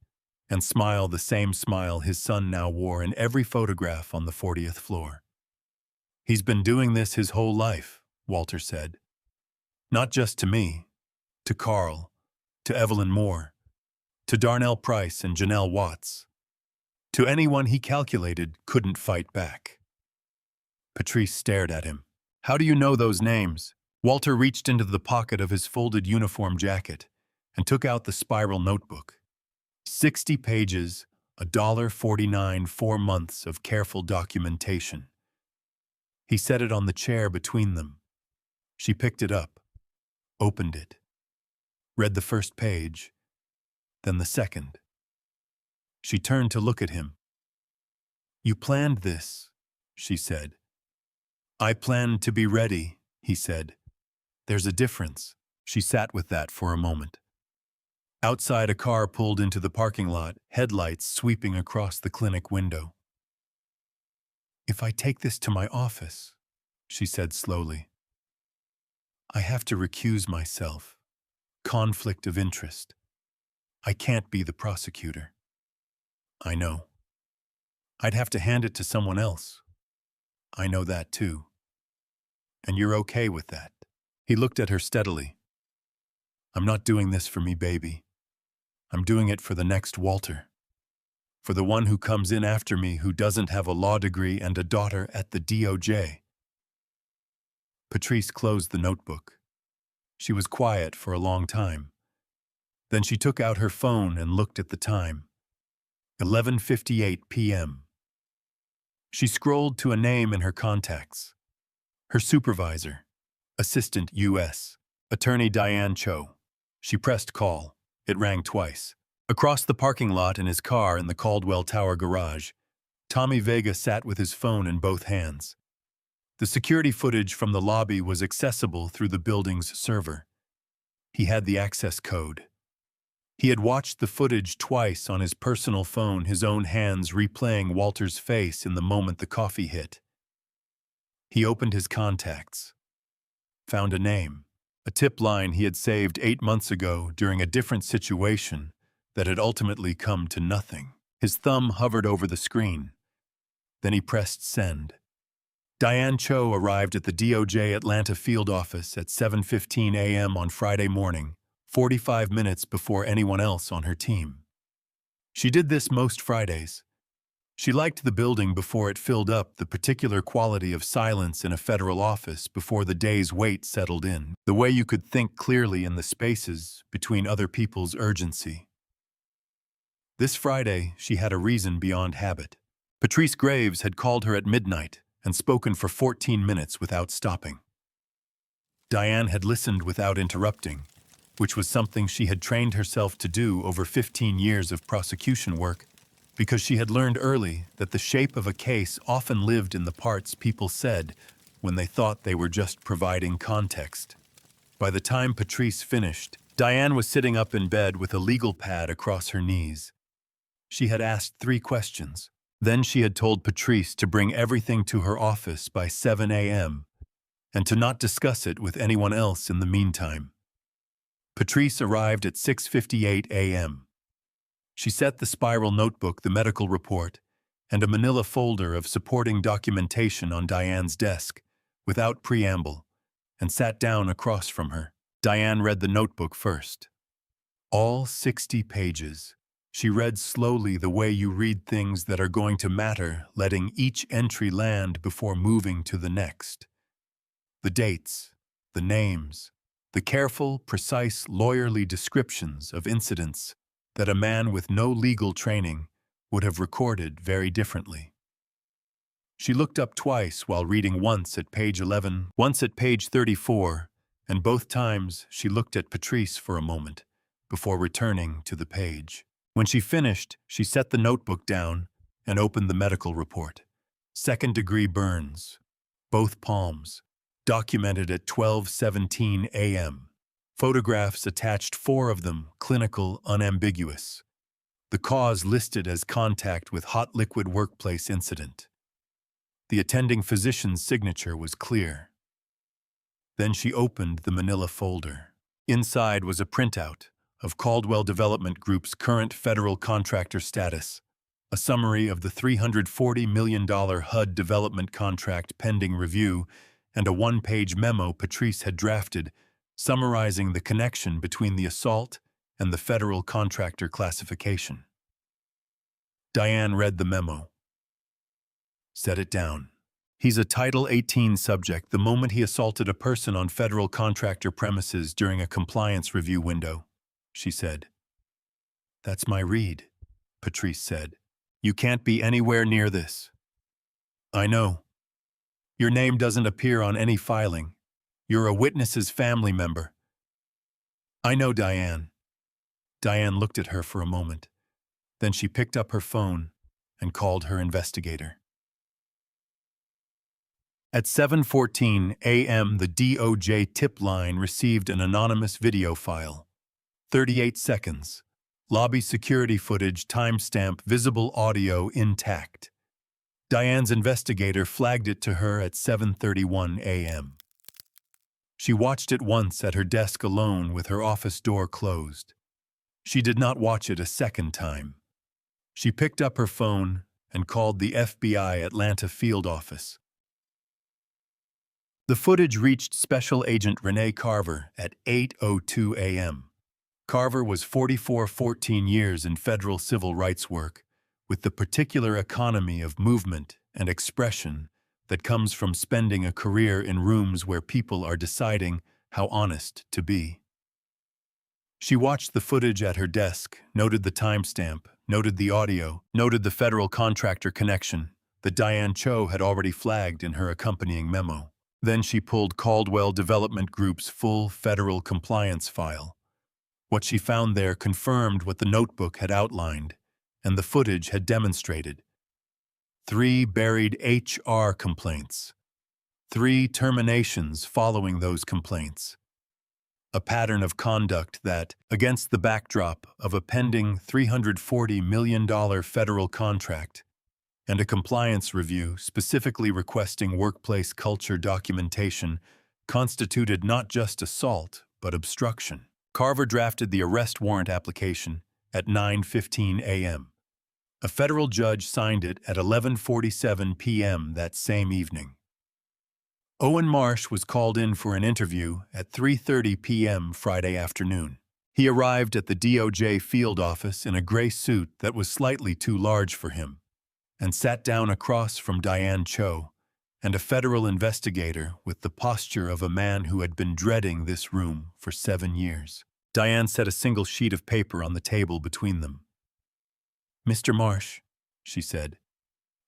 and smile the same smile his son now wore in every photograph on the 40th floor. "He's been doing this his whole life," Walter said. "Not just to me, to Carl, to Evelyn Moore, to Darnell Price and Janelle Watts, to anyone he calculated couldn't fight back." Patrice stared at him. "How do you know those names?" Walter reached into the pocket of his folded uniform jacket and took out the spiral notebook. 60 pages, $1.49, 4 months of careful documentation. He set it on the chair between them. She picked it up, opened it, read the first page, then the second. She turned to look at him. "You planned this," she said. "I planned to be ready," he said. "There's a difference." She sat with that for a moment. Outside, a car pulled into the parking lot, headlights sweeping across the clinic window. "If I take this to my office," she said slowly, "I have to recuse myself. Conflict of interest. I can't be the prosecutor." "I know. I'd have to hand it to someone else." "I know that too. And you're okay with that?" He looked at her steadily. "I'm not doing this for me, baby. I'm doing it for the next Walter." For the one who comes in after me who doesn't have a law degree and a daughter at the DOJ. Patrice closed the notebook. She was quiet for a long time. Then she took out her phone and looked at the time. 11:58 p.m. She scrolled to a name in her contacts. Her supervisor, Assistant U.S. Attorney Diane Cho. She pressed call. It rang twice. Across the parking lot in his car in the Caldwell Tower garage, Tommy Vega sat with his phone in both hands. The security footage from the lobby was accessible through the building's server. He had the access code. He had watched the footage twice on his personal phone, his own hands replaying Walter's face in the moment the coffee hit. He opened his contacts, found a name, a tip line he had saved 8 months ago during a different situation that had ultimately come to nothing. His thumb hovered over the screen. Then he pressed send. Diane Cho arrived at the DOJ Atlanta field office at 7:15 a.m. on Friday morning, 45 minutes before anyone else on her team. She did this most Fridays. She liked the building before it filled up, the particular quality of silence in a federal office before the day's wait settled in, the way you could think clearly in the spaces between other people's urgency. This Friday, she had a reason beyond habit. Patrice Graves had called her at midnight and spoken for 14 minutes without stopping. Diane had listened without interrupting, which was something she had trained herself to do over 15 years of prosecution work, because she had learned early that the shape of a case often lived in the parts people said when they thought they were just providing context. By the time Patrice finished, Diane was sitting up in bed with a legal pad across her knees. She had asked 3 questions. Then she had told Patrice to bring everything to her office by 7 a.m. and to not discuss it with anyone else in the meantime. Patrice arrived at 6:58 a.m. She set the spiral notebook, the medical report, and a manila folder of supporting documentation on Diane's desk, without preamble, and sat down across from her. Diane read the notebook first. All 60 pages. She read slowly, the way you read things that are going to matter, letting each entry land before moving to the next. The dates, the names, the careful, precise, lawyerly descriptions of incidents that a man with no legal training would have recorded very differently. She looked up twice while reading, once at page 11, once at page 34, and both times she looked at Patrice for a moment before returning to the page. When she finished, she set the notebook down and opened the medical report. 2nd-degree burns, both palms, documented at 12:17 a.m. Photographs attached, 4 of them clinical, unambiguous. The cause listed as contact with hot liquid workplace incident. The attending physician's signature was clear. Then she opened the manila folder. Inside was a printout of Caldwell Development Group's current federal contractor status, a summary of the $340 million HUD development contract pending review, and a 1-page memo Patrice had drafted summarizing the connection between the assault and the federal contractor classification. Diane read the memo. Set it down. He's a Title 18 subject the moment he assaulted a person on federal contractor premises during a compliance review window, she said. That's my read, Patrice said. You can't be anywhere near this. I know. Your name doesn't appear on any filing. You're a witness's family member. I know, Diane. Diane looked at her for a moment. Then she picked up her phone and called her investigator. At 7:14 a.m., the DOJ tip line received an anonymous video file. 38 seconds. Lobby security footage, timestamp, visible audio intact. Diane's investigator flagged it to her at 7:31 a.m. She watched it once at her desk alone with her office door closed. She did not watch it a second time. She picked up her phone and called the FBI Atlanta field office. The footage reached Special Agent Renee Carver at 8:02 a.m. Carver was 14 years in federal civil rights work, with the particular economy of movement and expression that comes from spending a career in rooms where people are deciding how honest to be. She watched the footage at her desk, noted the timestamp, noted the audio, noted the federal contractor connection that Diane Cho had already flagged in her accompanying memo. Then she pulled Caldwell Development Group's full federal compliance file. What she found there confirmed what the notebook had outlined, and the footage had demonstrated. 3 buried HR complaints. 3 terminations following those complaints. A pattern of conduct that, against the backdrop of a pending $340 million federal contract and a compliance review specifically requesting workplace culture documentation, constituted not just assault, but obstruction. Carver drafted the arrest warrant application at 9:15 a.m. A federal judge signed it at 11:47 p.m. that same evening. Owen Marsh was called in for an interview at 3:30 p.m. Friday afternoon. He arrived at the DOJ field office in a gray suit that was slightly too large for him, and sat down across from Diane Cho and a federal investigator with the posture of a man who had been dreading this room for 7 years. Diane set a single sheet of paper on the table between them. "Mr. Marsh," she said,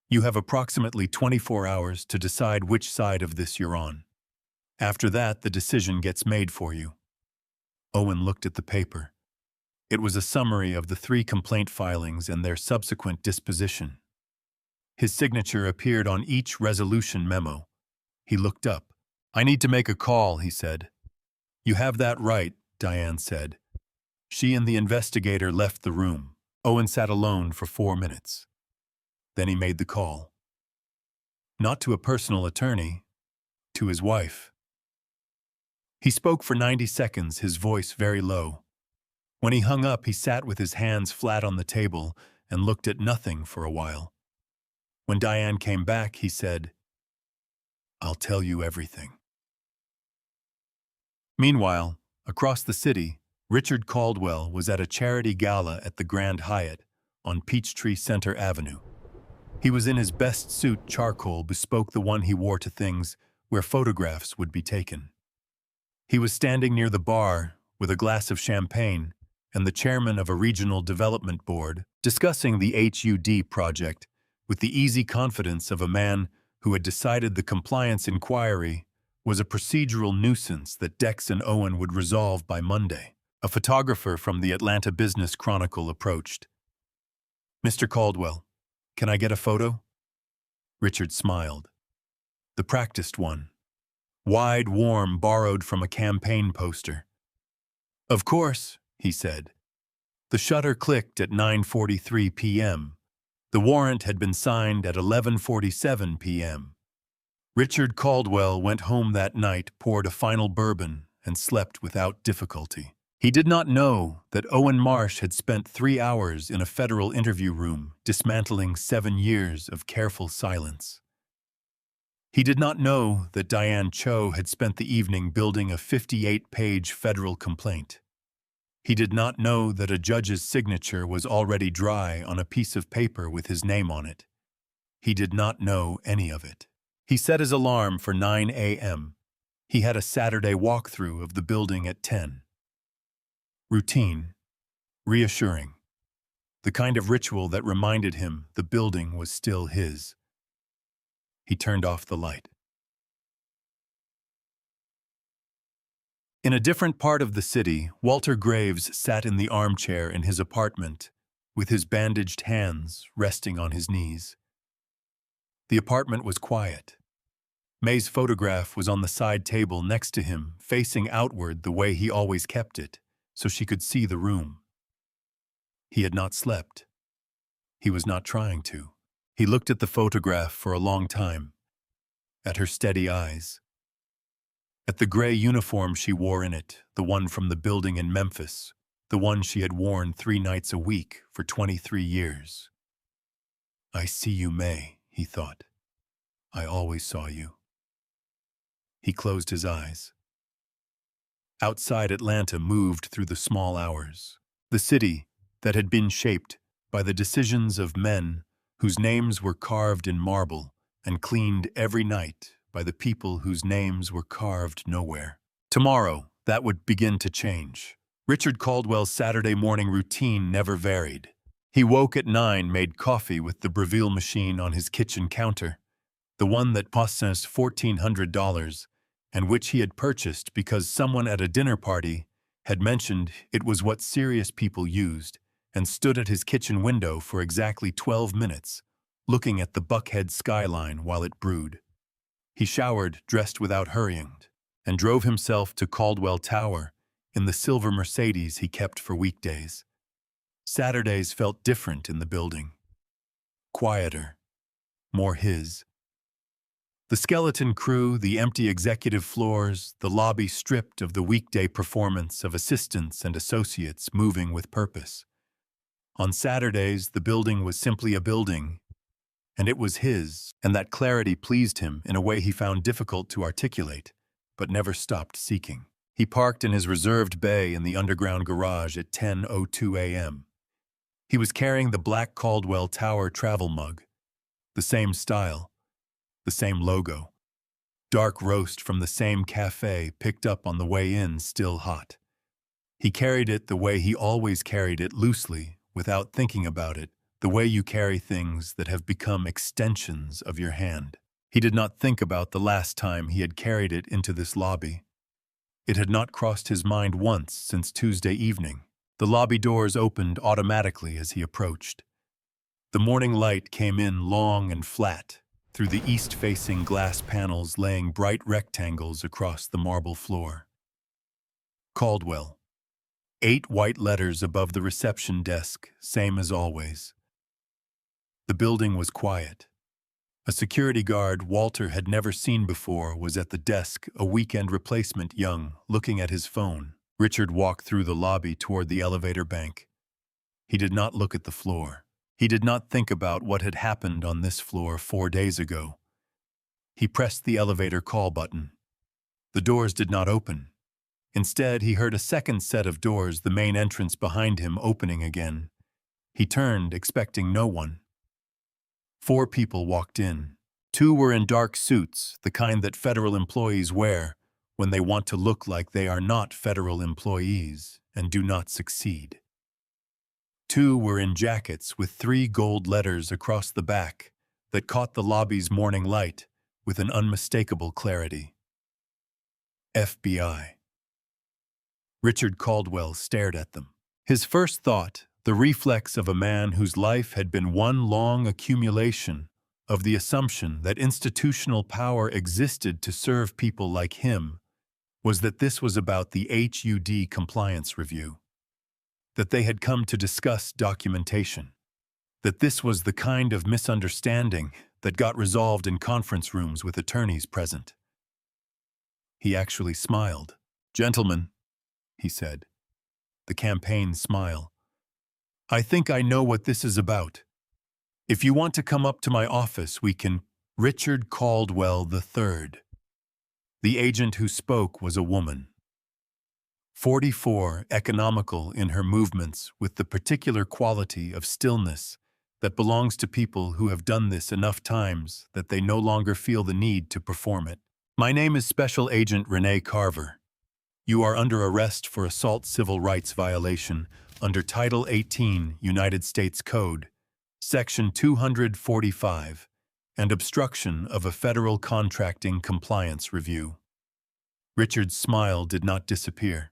"you have approximately 24 hours to decide which side of this you're on. After that, the decision gets made for you." Owen looked at the paper. It was a summary of the 3 complaint filings and their subsequent disposition. His signature appeared on each resolution memo. He looked up. "I need to make a call," he said. "You have that right," Diane said. She and the investigator left the room. Owen sat alone for 4 minutes. Then he made the call. Not to a personal attorney, to his wife. He spoke for 90 seconds, his voice very low. When he hung up, he sat with his hands flat on the table and looked at nothing for a while. When Diane came back, he said, "I'll tell you everything." Meanwhile, across the city, Richard Caldwell was at a charity gala at the Grand Hyatt on Peachtree Center Avenue. He was in his best suit, charcoal bespoke the one he wore to things where photographs would be taken. He was standing near the bar with a glass of champagne and the chairman of a regional development board discussing the HUD project with the easy confidence of a man who had decided the compliance inquiry was a procedural nuisance that Dex and Owen would resolve by Monday. A photographer from the Atlanta Business Chronicle approached. "Mr. Caldwell, can I get a photo?" Richard smiled. The practiced one. Wide, warm, borrowed from a campaign poster. "Of course," he said. The shutter clicked at 9:43 p.m. The warrant had been signed at 11:47 p.m. Richard Caldwell went home that night, poured a final bourbon, and slept without difficulty. He did not know that Owen Marsh had spent 3 hours in a federal interview room dismantling 7 years of careful silence. He did not know that Diane Cho had spent the evening building a 58-page federal complaint. He did not know that a judge's signature was already dry on a piece of paper with his name on it. He did not know any of it. He set his alarm for 9 a.m. He had a Saturday walkthrough of the building at 10. Routine, reassuring, the kind of ritual that reminded him the building was still his. He turned off the light. In a different part of the city, Walter Graves sat in the armchair in his apartment, with his bandaged hands resting on his knees. The apartment was quiet. May's photograph was on the side table next to him, facing outward the way he always kept it, so she could see the room. He had not slept. He was not trying to. He looked at the photograph for a long time, at her steady eyes, at the gray uniform she wore in it, the one from the building in Memphis, the one she had worn 3 nights a week for 23 years. "I see you, May," he thought. "I always saw you." He closed his eyes. Outside, Atlanta moved through the small hours. The city, that had been shaped by the decisions of men whose names were carved in marble and cleaned every night by the people whose names were carved nowhere. Tomorrow, that would begin to change. Richard Caldwell's Saturday morning routine never varied. He woke at 9, made coffee with the Breville machine on his kitchen counter, the one that cost us $1,400, and which he had purchased because someone at a dinner party had mentioned it was what serious people used, and stood at his kitchen window for exactly 12 minutes, looking at the Buckhead skyline while it brewed. He showered, dressed without hurrying, and drove himself to Caldwell Tower in the silver Mercedes he kept for weekdays. Saturdays felt different in the building. Quieter. More his. The skeleton crew, the empty executive floors, the lobby stripped of the weekday performance of assistants and associates moving with purpose. On Saturdays, the building was simply a building, and it was his, and that clarity pleased him in a way he found difficult to articulate, but never stopped seeking. He parked in his reserved bay in the underground garage at 10:02 a.m. He was carrying the black Caldwell Tower travel mug, the same style, the same logo. Dark roast from the same cafe picked up on the way in, still hot. He carried it the way he always carried it, loosely, without thinking about it, the way you carry things that have become extensions of your hand. He did not think about the last time he had carried it into this lobby. It had not crossed his mind once since Tuesday evening. The lobby doors opened automatically as he approached. The morning light came in long and flat, through the east-facing glass panels laying bright rectangles across the marble floor. Caldwell. 8 white letters above the reception desk, same as always. The building was quiet. A security guard Walter had never seen before was at the desk, a weekend replacement young, looking at his phone. Richard walked through the lobby toward the elevator bank. He did not look at the floor. He did not think about what had happened on this floor 4 days ago. He pressed the elevator call button. The doors did not open. Instead, he heard a second set of doors, the main entrance behind him, opening again. He turned, expecting no one. 4 people walked in. 2 were in dark suits, the kind that federal employees wear when they want to look like they are not federal employees and do not succeed. 2 were in jackets with 3 gold letters across the back that caught the lobby's morning light with an unmistakable clarity. FBI. Richard Caldwell stared at them. His first thought, the reflex of a man whose life had been one long accumulation of the assumption that institutional power existed to serve people like him, was that this was about the HUD compliance review, that they had come to discuss documentation, that this was the kind of misunderstanding that got resolved in conference rooms with attorneys present. He actually smiled. "Gentlemen," he said, the campaign smile, "I think I know what this is about. If you want to come up to my office, we can—" Richard Caldwell III. The agent who spoke was a woman. 44, economical in her movements with the particular quality of stillness that belongs to people who have done this enough times that they no longer feel the need to perform it. "My name is Special Agent Renee Carver. You are under arrest for assault civil rights violation under Title 18 United States Code, Section 245, and obstruction of a federal contracting compliance review." Richard's smile did not disappear.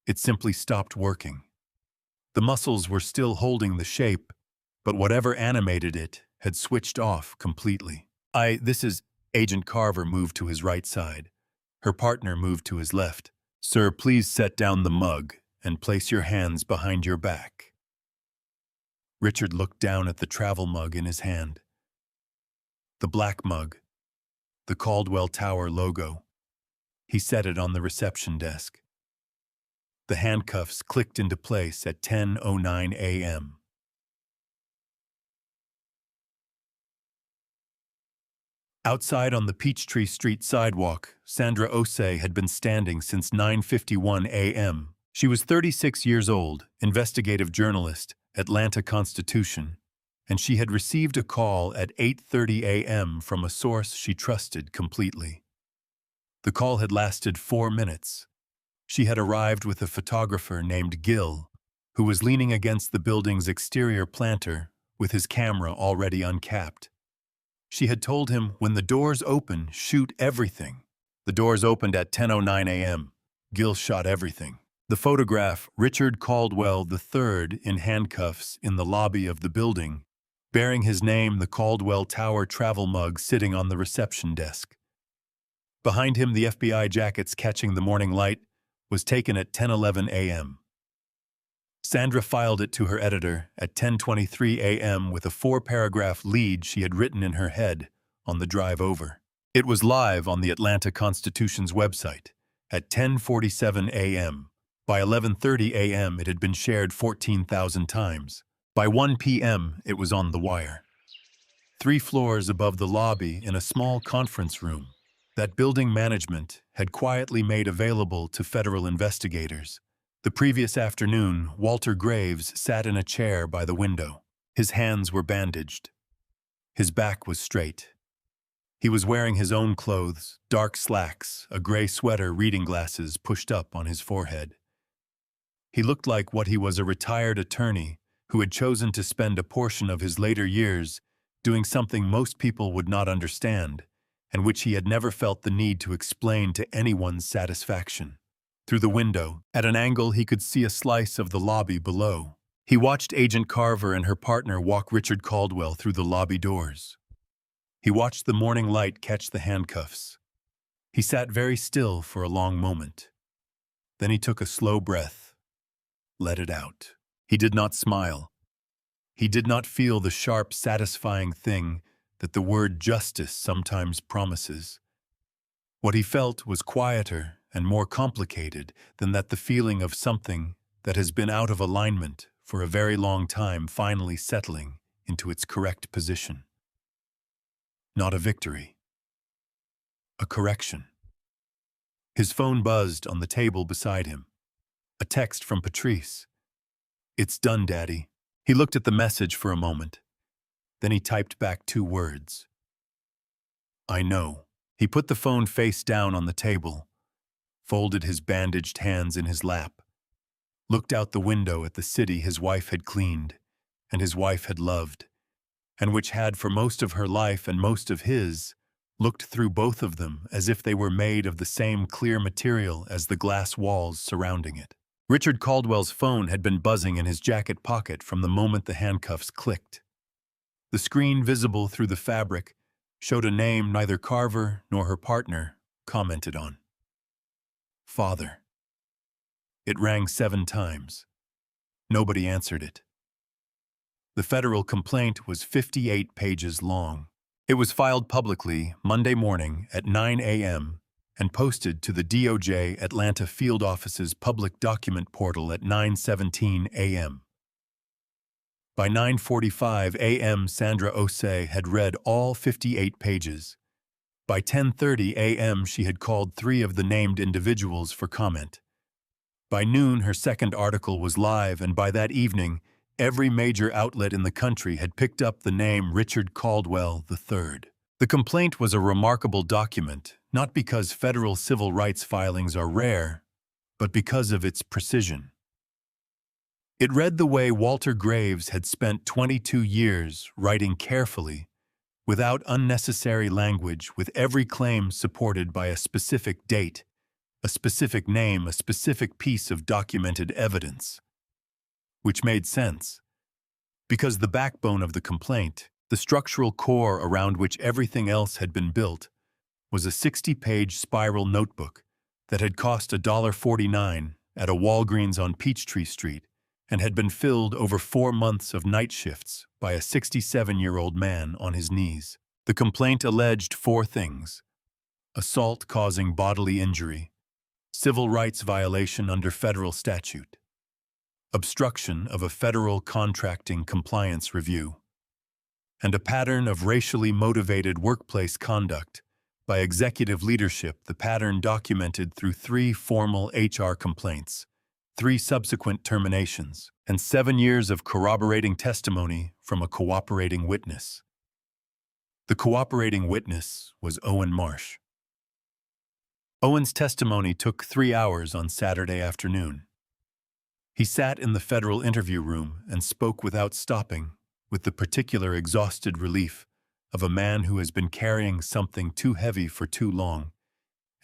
It simply stopped working. The muscles were still holding the shape, but whatever animated it had switched off completely. This is—" Agent Carver moved to his right side. Her partner moved to his left. "Sir, please set down the mug and place your hands behind your back." Richard looked down at the travel mug in his hand. The black mug, the Caldwell Tower logo. He set it on the reception desk. The handcuffs clicked into place at 10:09 a.m. Outside on the Peachtree Street sidewalk, Sandra Osei had been standing since 9:51 a.m. She was 36 years old, investigative journalist, Atlanta Constitution, and she had received a call at 8:30 a.m. from a source she trusted completely. The call had lasted 4 minutes. She had arrived with a photographer named Gil, who was leaning against the building's exterior planter with his camera already uncapped. She had told him, "When the doors open, shoot everything." The doors opened at 10:09 a.m. Gil shot everything. The photograph, Richard Caldwell III in handcuffs in the lobby of the building, bearing his name, the Caldwell Tower travel mug sitting on the reception desk. Behind him, the FBI jackets catching the morning light, was taken at 10:11 a.m. Sandra filed it to her editor at 10:23 a.m. with a 4-paragraph lead she had written in her head on the drive over. It was live on the Atlanta Constitution's website at 10:47 a.m. By 11:30 a.m. it had been shared 14,000 times. By 1 p.m. it was on the wire. 3 floors above the lobby in a small conference room that building management had quietly made available to federal investigators. The previous afternoon, Walter Graves sat in a chair by the window. His hands were bandaged. His back was straight. He was wearing his own clothes, dark slacks, a gray sweater, reading glasses pushed up on his forehead. He looked like what he was, a retired attorney who had chosen to spend a portion of his later years doing something most people would not understand, and which he had never felt the need to explain to anyone's satisfaction. Through the window, at an angle, he could see a slice of the lobby below. He watched Agent Carver and her partner walk Richard Caldwell through the lobby doors. He watched the morning light catch the handcuffs. He sat very still for a long moment. Then he took a slow breath. Let it out. He did not smile. He did not feel the sharp, satisfying thing that the word justice sometimes promises. What he felt was quieter and more complicated than that, the feeling of something that has been out of alignment for a very long time finally settling into its correct position. Not a victory. A correction. His phone buzzed on the table beside him. A text from Patrice. "It's done, Daddy." He looked at the message for a moment. Then he typed back 2 words. "I know." He put the phone face down on the table, folded his bandaged hands in his lap, looked out the window at the city his wife had cleaned, and his wife had loved, and which had, for most of her life and most of his, looked through both of them as if they were made of the same clear material as the glass walls surrounding it. Richard Caldwell's phone had been buzzing in his jacket pocket from the moment the handcuffs clicked. The screen visible through the fabric showed a name neither Carver nor her partner commented on. Father. It rang 7 times. Nobody answered it. The federal complaint was 58 pages long. It was filed publicly Monday morning at 9 a.m. and posted to the DOJ Atlanta Field Office's public document portal at 9:17 a.m. By 9:45 a.m., Sandra Osei had read all 58 pages. By 10:30 a.m., she had called 3 of the named individuals for comment. By noon, her second article was live, and by that evening, every major outlet in the country had picked up the name Richard Caldwell III. The complaint was a remarkable document, not because federal civil rights filings are rare, but because of its precision. It read the way Walter Graves had spent 22 years writing carefully, without unnecessary language, with every claim supported by a specific date, a specific name, a specific piece of documented evidence. Which made sense, because the backbone of the complaint, the structural core around which everything else had been built, was a 60-page spiral notebook that had cost $1.49 at a Walgreens on Peachtree Street and had been filled over 4 months of night shifts by a 67-year-old man on his knees. The complaint alleged 4 things: assault causing bodily injury, civil rights violation under federal statute, obstruction of a federal contracting compliance review, and a pattern of racially motivated workplace conduct by executive leadership, the pattern documented through 3 formal HR complaints, 3 subsequent terminations, and 7 years of corroborating testimony from a cooperating witness. The cooperating witness was Owen Marsh. Owen's testimony took 3 hours on Saturday afternoon. He sat in the federal interview room and spoke without stopping, with the particular exhausted relief of a man who has been carrying something too heavy for too long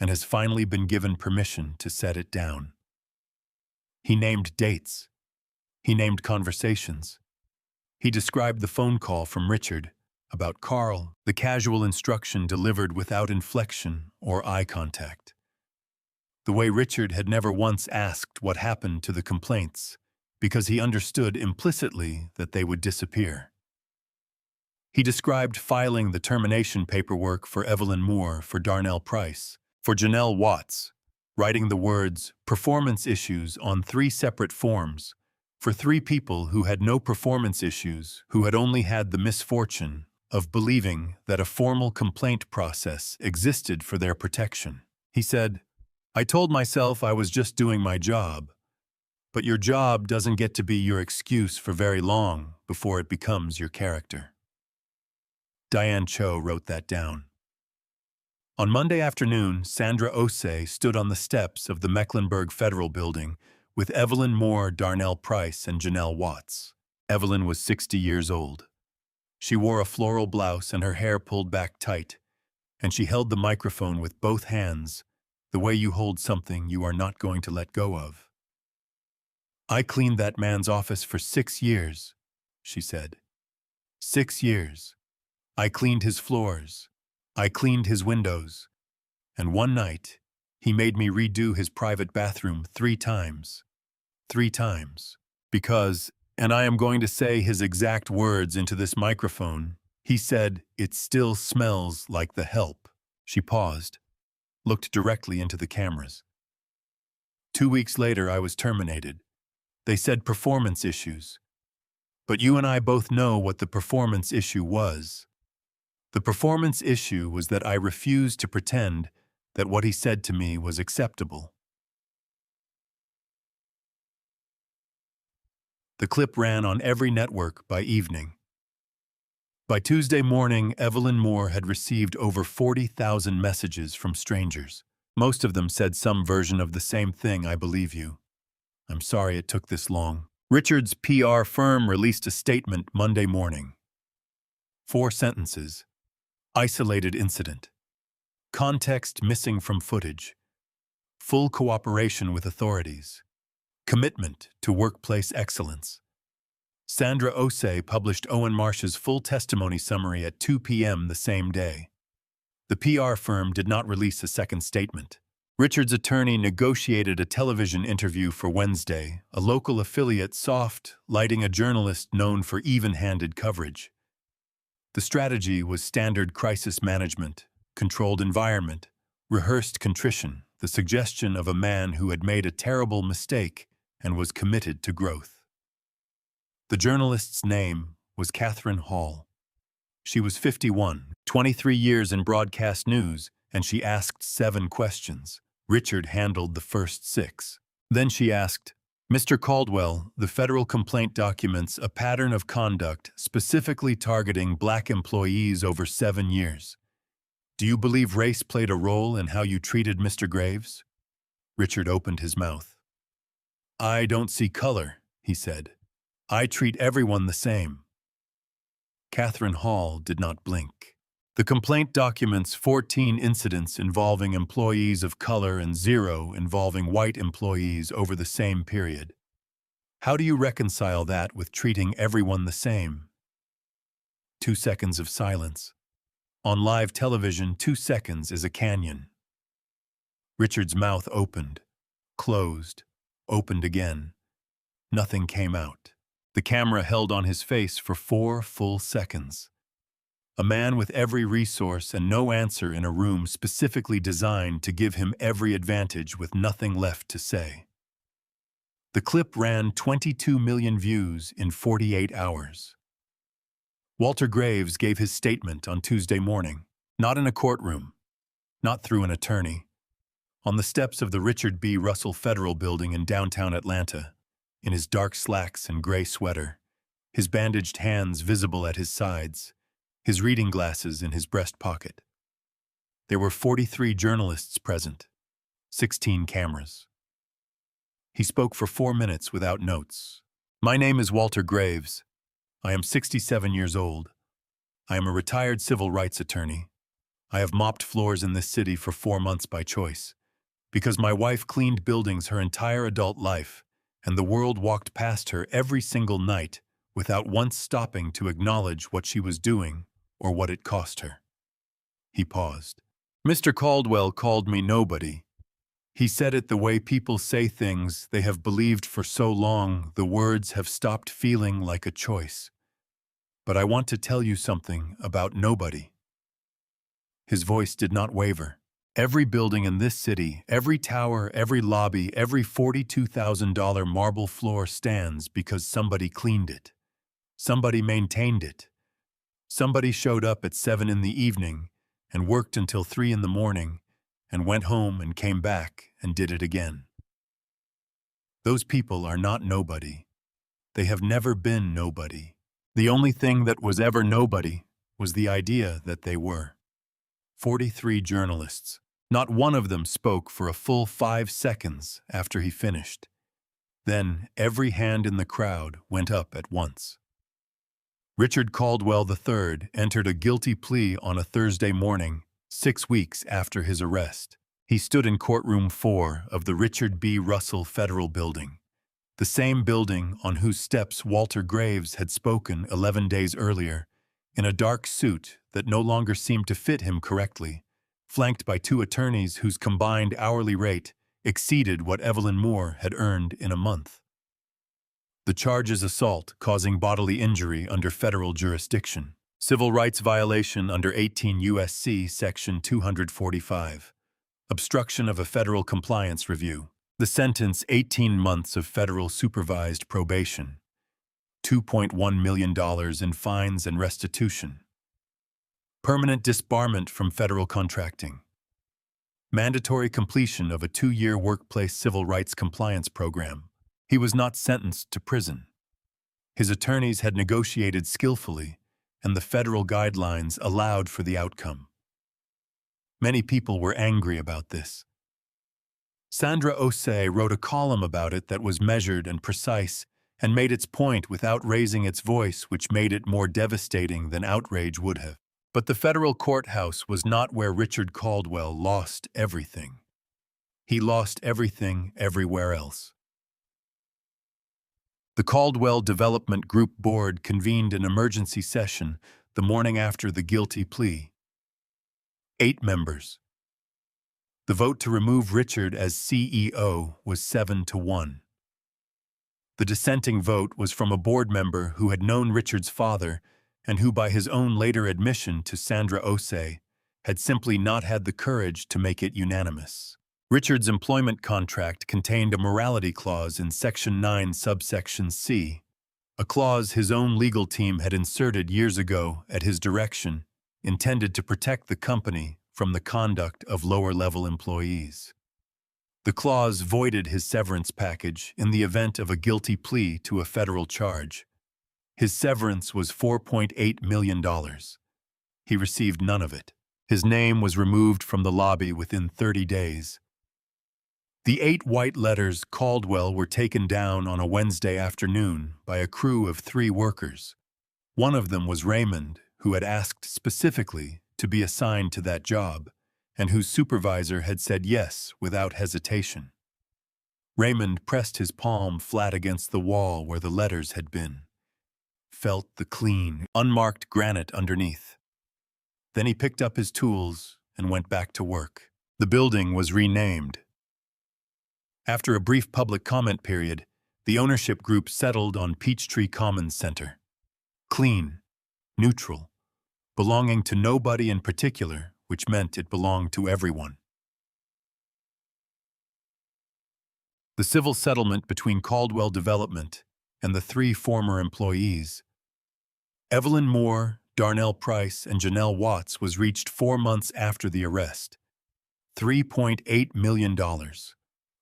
and has finally been given permission to set it down. He named dates. He named conversations. He described the phone call from Richard about Carl, the casual instruction delivered without inflection or eye contact. The way Richard had never once asked what happened to the complaints, because he understood implicitly that they would disappear. He described filing the termination paperwork for Evelyn Moore for Darnell Price, for Janelle Watts, writing the words "performance issues" on 3 separate forms, for 3 people who had no performance issues, who had only had the misfortune of believing that a formal complaint process existed for their protection. He said, "I told myself I was just doing my job, but your job doesn't get to be your excuse for very long before it becomes your character." Diane Cho wrote that down. On Monday afternoon, Sandra Osei stood on the steps of the Mecklenburg Federal Building with Evelyn Moore, Darnell Price, and Janelle Watts. Evelyn was 60 years old. She wore a floral blouse and her hair pulled back tight, and she held the microphone with both hands, the way you hold something you are not going to let go of. "I cleaned that man's office for 6 years," she said. 6 years. I cleaned his floors. I cleaned his windows. And one night, he made me redo his private bathroom 3 times. 3 times. Because, and I am going to say his exact words into this microphone, he said, "It still smells like the help." She paused, looked directly into the cameras. 2 weeks later, I was terminated. They said performance issues. But you and I both know what the performance issue was. The performance issue was that I refused to pretend that what he said to me was acceptable. The clip ran on every network by evening. By Tuesday morning, Evelyn Moore had received over 40,000 messages from strangers. Most of them said some version of the same thing: "I believe you. I'm sorry it took this long." Richard's PR firm released a statement Monday morning. 4 sentences. Isolated incident. Context missing from footage. Full cooperation with authorities. Commitment to workplace excellence. Sandra Osei published Owen Marsh's full testimony summary at 2 p.m. the same day. The PR firm did not release a second statement. Richard's attorney negotiated a television interview for Wednesday, a local affiliate soft, lighting a journalist known for even-handed coverage. The strategy was standard crisis management, controlled environment, rehearsed contrition, the suggestion of a man who had made a terrible mistake and was committed to growth. The journalist's name was Catherine Hall. She was 51, 23 years in broadcast news, and she asked 7 questions. Richard handled the first 6. Then she asked, "Mr. Caldwell, the federal complaint documents a pattern of conduct specifically targeting Black employees over 7 years. Do you believe race played a role in how you treated Mr. Graves?" Richard opened his mouth. "I don't see color," he said. "I treat everyone the same." Catherine Hall did not blink. The complaint documents 14 incidents involving employees of color and 0 involving white employees over the same period. How do you reconcile that with treating everyone the same? 2 seconds of silence. On live television, 2 seconds is a canyon. Richard's mouth opened, closed, opened again. Nothing came out. The camera held on his face for 4 full seconds. A man with every resource and no answer in a room specifically designed to give him every advantage with nothing left to say. The clip ran 22 million views in 48 hours. Walter Graves gave his statement on Tuesday morning, not in a courtroom, not through an attorney, on the steps of the Richard B. Russell Federal Building in downtown Atlanta. in his dark slacks and gray sweater, his bandaged hands visible at his sides, his reading glasses in his breast pocket. There were 43 journalists present, 16 cameras. He spoke for 4 minutes without notes. "My name is Walter Graves. I am 67 years old. I am a retired civil rights attorney. I have mopped floors in this city for 4 months by choice, because my wife cleaned buildings her entire adult life, and the world walked past her every single night without once stopping to acknowledge what she was doing or what it cost her." He paused. "Mr. Caldwell called me nobody. He said it the way people say things they have believed for so long the words have stopped feeling like a choice. But I want to tell you something about nobody." His voice did not waver. "Every building in this city, every tower, every lobby, every $42,000 marble floor stands because somebody cleaned it. Somebody maintained it. Somebody showed up at 7 in the evening and worked until 3 in the morning and went home and came back and did it again. Those people are not nobody. They have never been nobody. The only thing that was ever nobody was the idea that they were." 43 journalists. Not one of them spoke for a full 5 seconds after he finished. Then every hand in the crowd went up at once. Richard Caldwell III entered a guilty plea on a Thursday morning, 6 weeks after his arrest. He stood in courtroom 4 of the Richard B. Russell Federal Building, the same building on whose steps Walter Graves had spoken 11 days earlier, in a dark suit that no longer seemed to fit him correctly, flanked by 2 attorneys whose combined hourly rate exceeded what Evelyn Moore had earned in a month. The charge is assault causing bodily injury under federal jurisdiction. Civil rights violation under 18 U.S.C. Section 245. Obstruction of a federal compliance review. The sentence 18 months of federal supervised probation. $2.1 million in fines and restitution. Permanent disbarment from federal contracting. Mandatory completion of a 2-year workplace civil rights compliance program. He was not sentenced to prison. His attorneys had negotiated skillfully, and the federal guidelines allowed for the outcome. Many people were angry about this. Sandra Osei wrote a column about it that was measured and precise and made its point without raising its voice, which made it more devastating than outrage would have. But the federal courthouse was not where Richard Caldwell lost everything. He lost everything everywhere else. The Caldwell Development Group Board convened an emergency session the morning after the guilty plea. 8 members. The vote to remove Richard as CEO was 7-1. The dissenting vote was from a board member who had known Richard's father and who, by his own later admission to Sandra Osei, had simply not had the courage to make it unanimous. Richard's employment contract contained a morality clause in Section 9, subsection C, a clause his own legal team had inserted years ago at his direction, intended to protect the company from the conduct of lower-level employees. The clause voided his severance package in the event of a guilty plea to a federal charge. His severance was $4.8 million. He received none of it. His name was removed from the lobby within 30 days. The 8 white letters Caldwell were taken down on a Wednesday afternoon by a crew of 3 workers. One of them was Raymond, who had asked specifically to be assigned to that job, and whose supervisor had said yes without hesitation. Raymond pressed his palm flat against the wall where the letters had been, felt the clean, unmarked granite underneath. Then he picked up his tools and went back to work. The building was renamed. After a brief public comment period, the ownership group settled on Peachtree Commons Center. Clean, neutral, belonging to nobody in particular, which meant it belonged to everyone. The civil settlement between Caldwell Development and the 3 former employees, Evelyn Moore, Darnell Price, and Janelle Watts, was reached 4 months after the arrest. $3.8 million.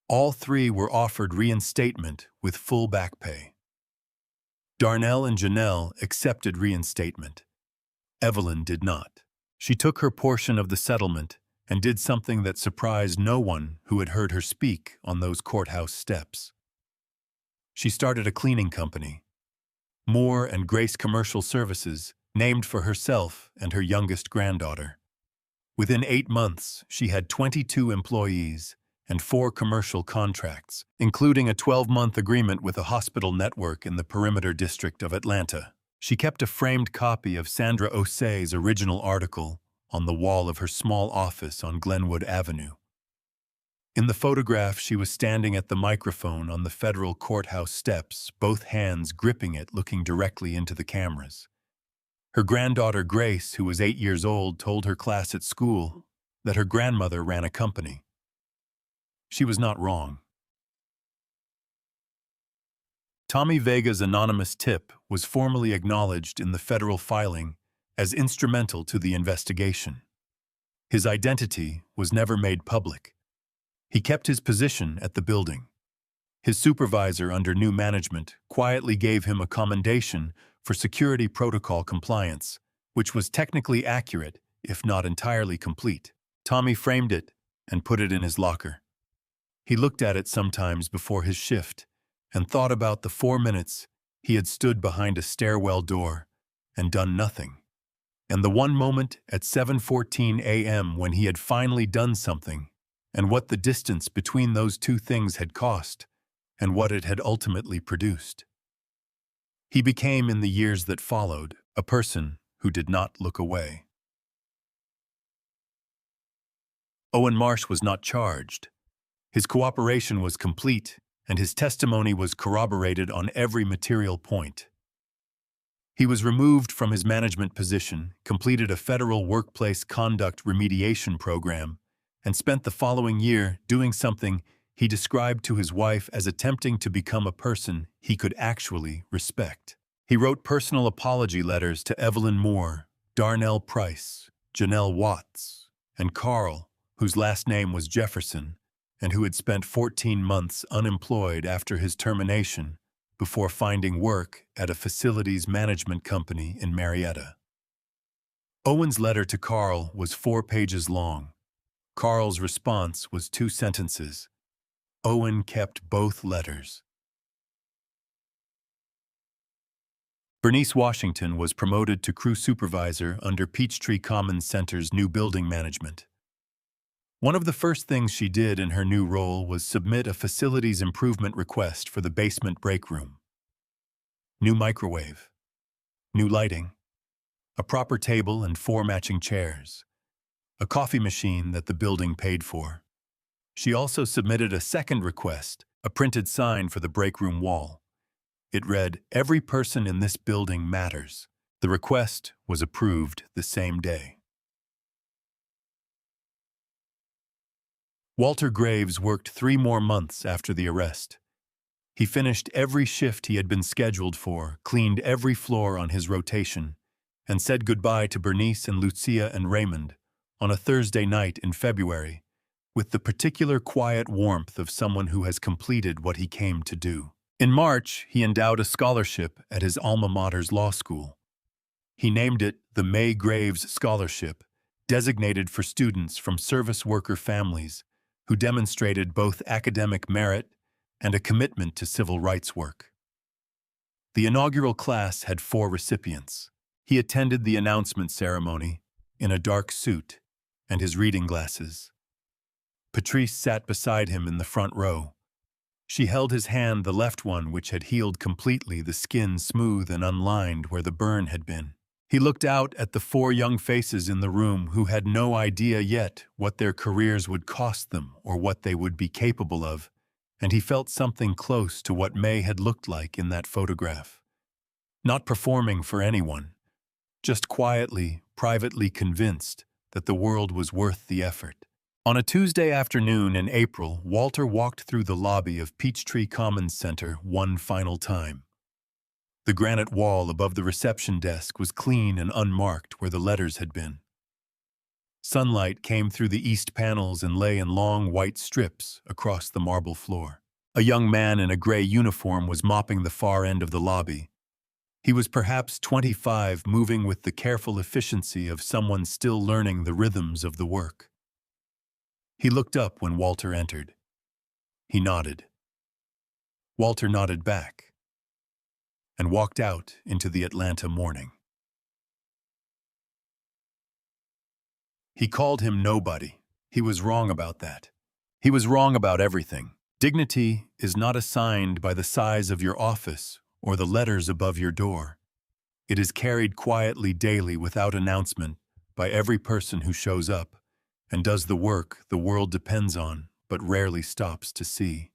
All three were offered reinstatement with full back pay. Darnell and Janelle accepted reinstatement. Evelyn did not. She took her portion of the settlement and did something that surprised no one who had heard her speak on those courthouse steps. She started a cleaning company, Moore and Grace Commercial Services, named for herself and her youngest granddaughter. Within 8 months, she had 22 employees and 4 commercial contracts, including a 12-month agreement with a hospital network in the Perimeter District of Atlanta. She kept a framed copy of Sandra Osei's original article on the wall of her small office on Glenwood Avenue. In the photograph, she was standing at the microphone on the federal courthouse steps, both hands gripping it, looking directly into the cameras. Her granddaughter Grace, who was 8 years old, told her class at school that her grandmother ran a company. She was not wrong. Tommy Vega's anonymous tip was formally acknowledged in the federal filing as instrumental to the investigation. His identity was never made public. He kept his position at the building. His supervisor under new management quietly gave him a commendation for security protocol compliance, which was technically accurate, if not entirely complete. Tommy framed it and put it in his locker. He looked at it sometimes before his shift and thought about the 4 minutes he had stood behind a stairwell door and done nothing, and the one moment at 7:14 a.m. when he had finally done something, and what the distance between those two things had cost, and what it had ultimately produced. He became, in the years that followed, a person who did not look away. Owen Marsh was not charged. His cooperation was complete, and his testimony was corroborated on every material point. He was removed from his management position, completed a federal workplace conduct remediation program, and spent the following year doing something he described to his wife as attempting to become a person he could actually respect. He wrote personal apology letters to Evelyn Moore, Darnell Price, Janelle Watts, and Carl, whose last name was Jefferson, and who had spent 14 months unemployed after his termination before finding work at a facilities management company in Marietta. Owen's letter to Carl was 4 pages long. Carl's response was 2 sentences. Owen kept both letters. Bernice Washington was promoted to crew supervisor under Peachtree Commons Center's new building management. One of the first things she did in her new role was submit a facilities improvement request for the basement break room. New microwave, new lighting, a proper table and 4 matching chairs, a coffee machine that the building paid for. She also submitted a second request, a printed sign for the break room wall. It read, "Every person in this building matters." The request was approved the same day. Walter Graves worked 3 more months after the arrest. He finished every shift he had been scheduled for, cleaned every floor on his rotation, and said goodbye to Bernice and Lucia and Raymond on a Thursday night in February, with the particular quiet warmth of someone who has completed what he came to do. In March, he endowed a scholarship at his alma mater's law school. He named it the May Graves Scholarship, designated for students from service worker families who demonstrated both academic merit and a commitment to civil rights work. The inaugural class had 4 recipients. He attended the announcement ceremony in a dark suit and his reading glasses. Patrice sat beside him in the front row. She held his hand, the left one, which had healed completely, the skin smooth and unlined where the burn had been. He looked out at the 4 young faces in the room who had no idea yet what their careers would cost them or what they would be capable of, and he felt something close to what May had looked like in that photograph. Not performing for anyone, just quietly, privately convinced that the world was worth the effort. On a Tuesday afternoon in April, Walter walked through the lobby of Peachtree Commons Center one final time. The granite wall above the reception desk was clean and unmarked where the letters had been. Sunlight came through the east panels and lay in long white strips across the marble floor. A young man in a gray uniform was mopping the far end of the lobby. He was perhaps 25, moving with the careful efficiency of someone still learning the rhythms of the work. He looked up when Walter entered. He nodded. Walter nodded back and walked out into the Atlanta morning. He called him nobody. He was wrong about that. He was wrong about everything. Dignity is not assigned by the size of your office or the letters above your door. It is carried quietly daily without announcement by every person who shows up and does the work the world depends on but rarely stops to see.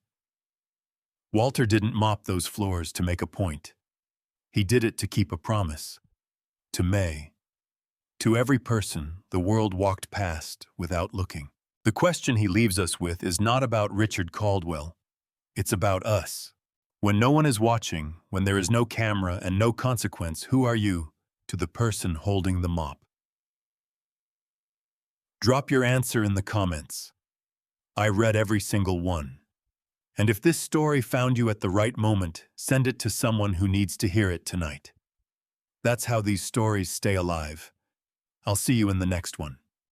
Walter didn't mop those floors to make a point. He did it to keep a promise. To May. To every person the world walked past without looking. The question he leaves us with is not about Richard Caldwell. It's about us. When no one is watching, when there is no camera and no consequence, who are you to the person holding the mop? Drop your answer in the comments. I read every single one. And if this story found you at the right moment, send it to someone who needs to hear it tonight. That's how these stories stay alive. I'll see you in the next one.